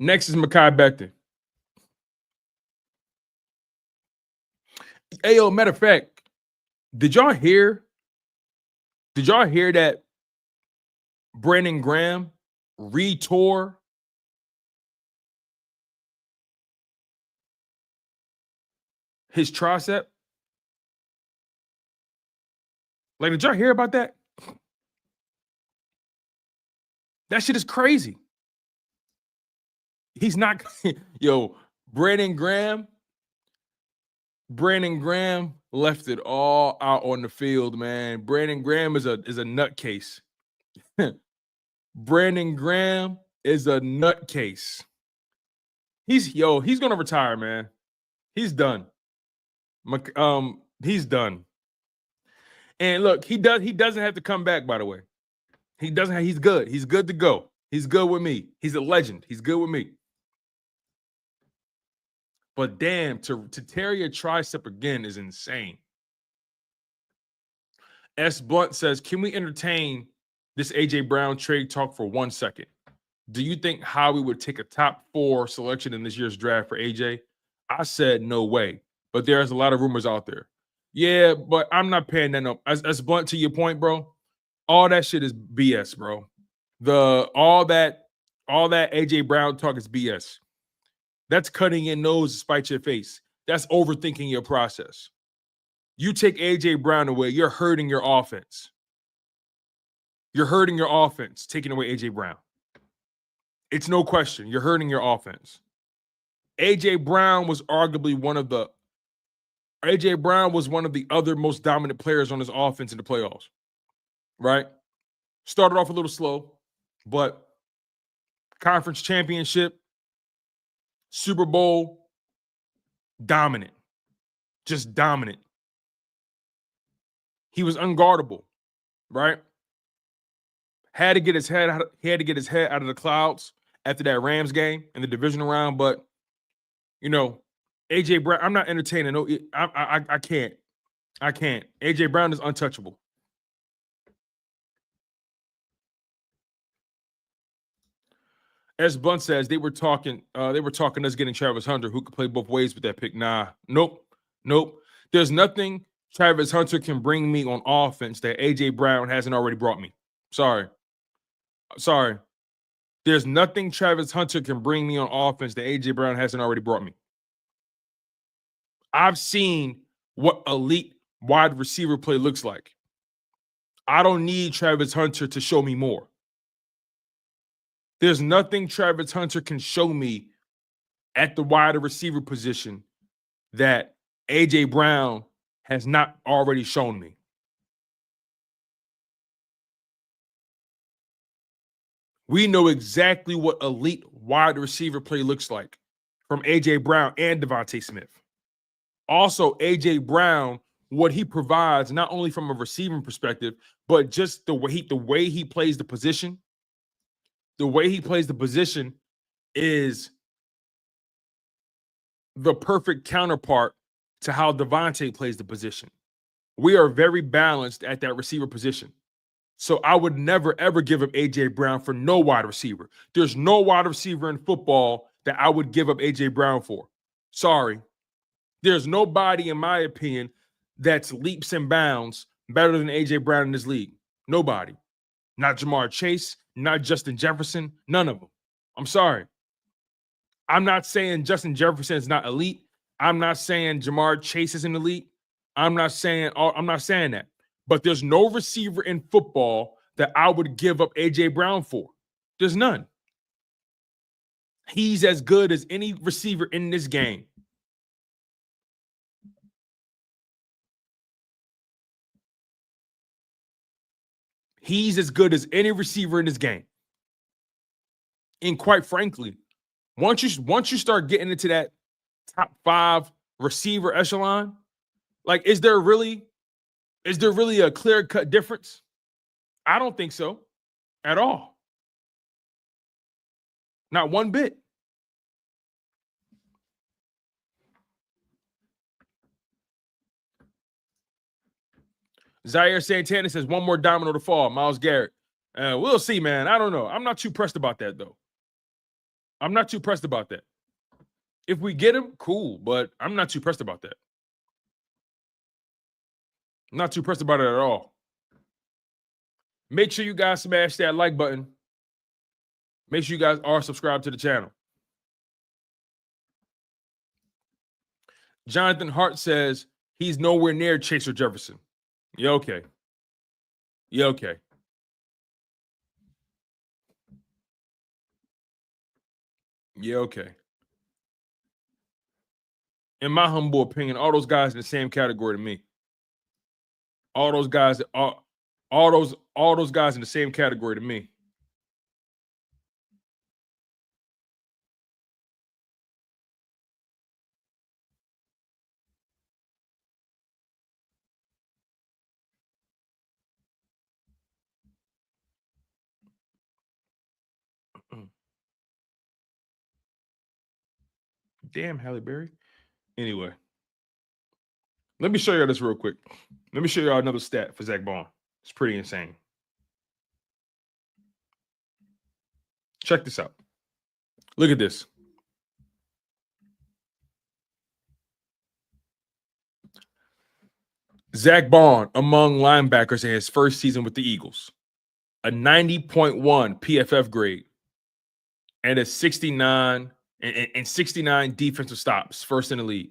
Next is Mekhi Becton. Hey, yo, matter of fact, did y'all hear that Brandon Graham retore his tricep? Like, did y'all hear about that? That shit is crazy. He's not, yo, Brandon Graham left it all out on the field, man. Brandon Graham is a nutcase. Brandon Graham is a nutcase. He's gonna retire, man. He's done. He's done. And look, he doesn't have to come back, by the way. He doesn't have, he's good. He's good to go. He's good with me. He's a legend. He's good with me. But damn, to tear your tricep again is insane. S. Blunt says, can we entertain this A.J. Brown trade talk for 1 second? Do you think Howie would take a top 4 selection in this year's draft for A.J.? I said no way. But there's a lot of rumors out there. Yeah, but I'm not paying that up. As Blunt, to your point, bro, all that shit is BS, bro. All that A.J. Brown talk is BS. That's cutting your nose to spite your face. That's overthinking your process. You take A.J. Brown away, you're hurting your offense. You're hurting your offense, taking away A.J. Brown. It's no question. You're hurting your offense. A.J. Brown was arguably one of the other most dominant players on his offense in the playoffs. Right? Started off a little slow, but conference championship, Super Bowl, dominant. Just dominant. He was unguardable, right? Had to get his head out of the clouds after that Rams game in the divisional round, but A.J. Brown, I'm not entertaining. No, I can't. I can't. A.J. Brown is untouchable. As Blunt says, they were talking us getting Travis Hunter, who could play both ways with that pick. Nah, nope. There's nothing Travis Hunter can bring me on offense that A.J. Brown hasn't already brought me. Sorry. There's nothing Travis Hunter can bring me on offense that A.J. Brown hasn't already brought me. I've seen what elite wide receiver play looks like. I don't need Travis Hunter to show me more. There's nothing Travis Hunter can show me at the wide receiver position that A.J. Brown has not already shown me. We know exactly what elite wide receiver play looks like from A.J. Brown and Devontae Smith. Also, A.J. Brown, what he provides, not only from a receiving perspective, but just the way he plays the position. The way he plays the position is the perfect counterpart to how Devontae plays the position. We are very balanced at that receiver position. So I would never, ever give up A.J. Brown for no wide receiver. There's no wide receiver in football that I would give up A.J. Brown for. Sorry. There's nobody, in my opinion, that's leaps and bounds better than A.J. Brown in this league. Nobody. Not Jamar Chase, not Justin Jefferson, none of them. I'm sorry. I'm not saying Justin Jefferson is not elite. I'm not saying Jamar Chase is an elite. I'm not saying that. But there's no receiver in football that I would give up A.J. Brown for. There's none. He's as good as any receiver in this game. He's as good as any receiver in this game. And quite frankly, once you start getting into that top 5 receiver echelon, like, is there really a clear-cut difference? I don't think so at all. Not one bit. Zaire Santana says one more domino to fall. Myles Garrett. We'll see, man. I don't know. I'm not too pressed about that, though. I'm not too pressed about that. If we get him, cool, but I'm not too pressed about that. I'm not too pressed about it at all. Make sure you guys smash that like button. Make sure you guys are subscribed to the channel. Jonathan Hart says he's nowhere near Chase or Jefferson. Yeah, okay. Yeah, okay. Yeah, okay. In my humble opinion, all those guys in the same category to me. All those guys in the same category to me. Damn, Halle Berry. Anyway, let me show you this real quick. Let me show you another stat for Zack Baun. It's pretty insane. Check this out. Look at this. Zack Baun among linebackers in his first season with the Eagles. A 90.1 PFF grade and a 69 and 69 defensive stops, first in the league.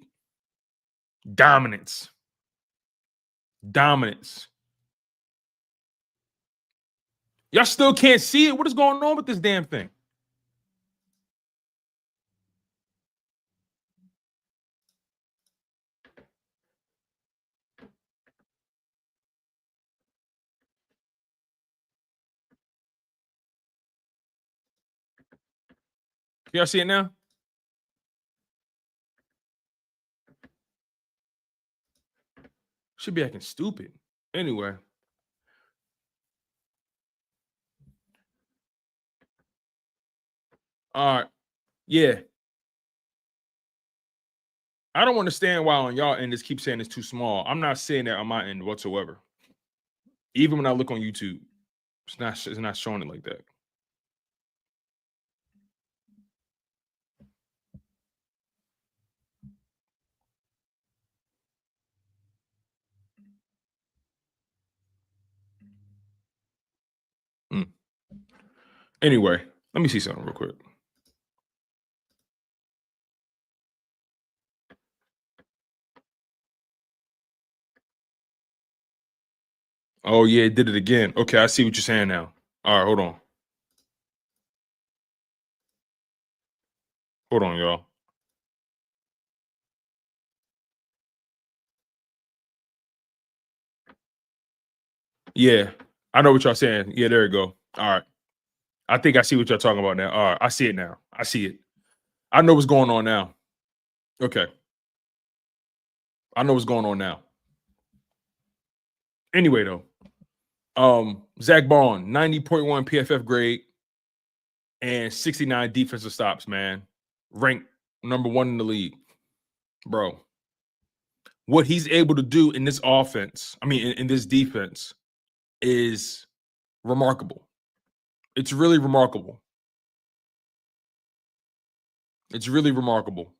Dominance. Y'all still can't see it? What is going on with this damn thing? Y'all see it now? Should be acting stupid. Anyway. All right. Yeah. I don't understand why on y'all end this keep saying it's too small. I'm not saying that on my end whatsoever. Even when I look on YouTube, it's not showing it like that. Anyway, let me see something real quick. Oh, yeah, it did it again. Okay, I see what you're saying now. All right, hold on. Hold on, y'all. Yeah, I know what y'all saying. Yeah, there you go. All right. I think I see what y'all talking about now. All right, I see it now. I see it. I know what's going on now. Okay. I know what's going on now. Anyway, though, Zack Baun, 90.1 PFF grade and 69 defensive stops, man. Ranked number 1 in the league. Bro, what he's able to do in this offense, I mean, in this defense, is remarkable. It's really remarkable. It's really remarkable.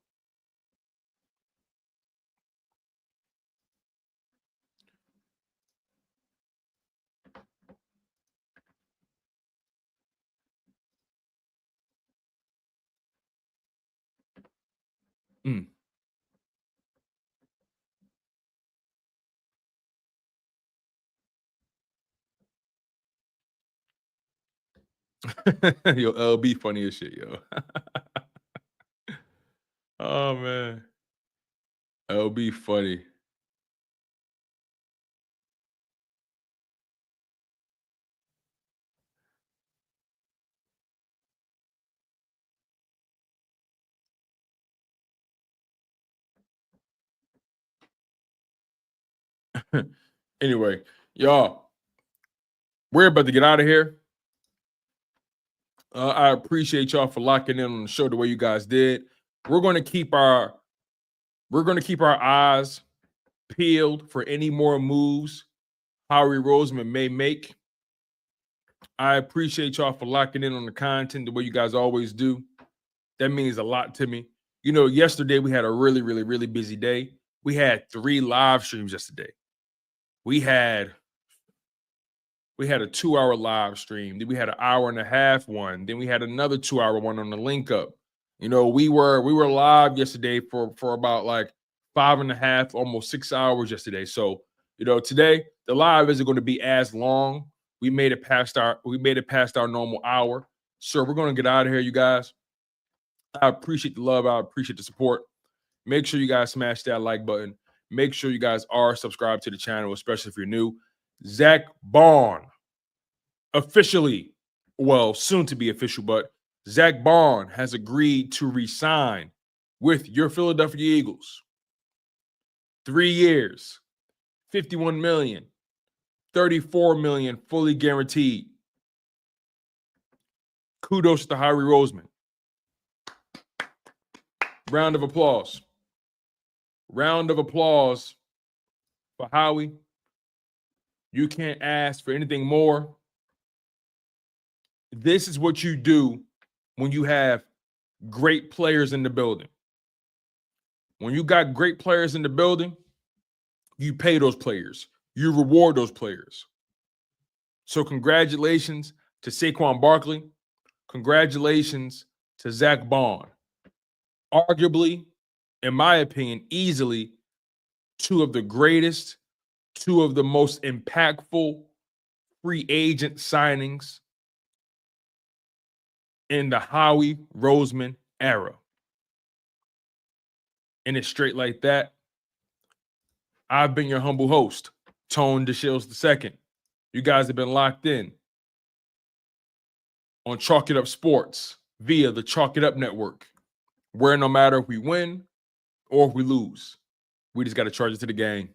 Mm. Yo, LB funny as shit, yo. Oh man. LB funny. Anyway, y'all, we're about to get out of here. I appreciate y'all for locking in on the show the way you guys did. We're going to keep our eyes peeled for any more moves Howie Roseman may make. I appreciate y'all for locking in on the content the way you guys always do. That means a lot to me. You know, yesterday we had a really, really, really busy day. We had 3 live streams yesterday. We had a 2-hour live stream. Then we had an hour and a half one. Then we had another 2-hour one on the link up. You know, we were live yesterday for about like 5.5, almost 6 hours yesterday. So, you know, today the live isn't going to be as long. We made it past our normal hour. So we're going to get out of here, you guys. I appreciate the love. I appreciate the support. Make sure you guys smash that like button. Make sure you guys are subscribed to the channel, especially if you're new. Zack Baun, officially, well, soon to be official, but Zack Baun has agreed to re-sign with your Philadelphia Eagles. 3 years, $51 million, $34 million fully guaranteed. Kudos to Howie Roseman. Round of applause. Round of applause for Howie. You can't ask for anything more. This is what you do when you have great players in the building. When you got great players in the building, you pay those players. You reward those players. So congratulations to Saquon Barkley. Congratulations to Zack Baun. Arguably, in my opinion, easily 2 of the greatest, 2 of the most impactful free agent signings in the Howie Roseman era. And it's straight like that. I've been your humble host, Tone DeShields II. You guys have been locked in on Chalk It Up Sports via the Chalk It Up Network, where no matter if we win or if we lose, we just got to charge it to the game.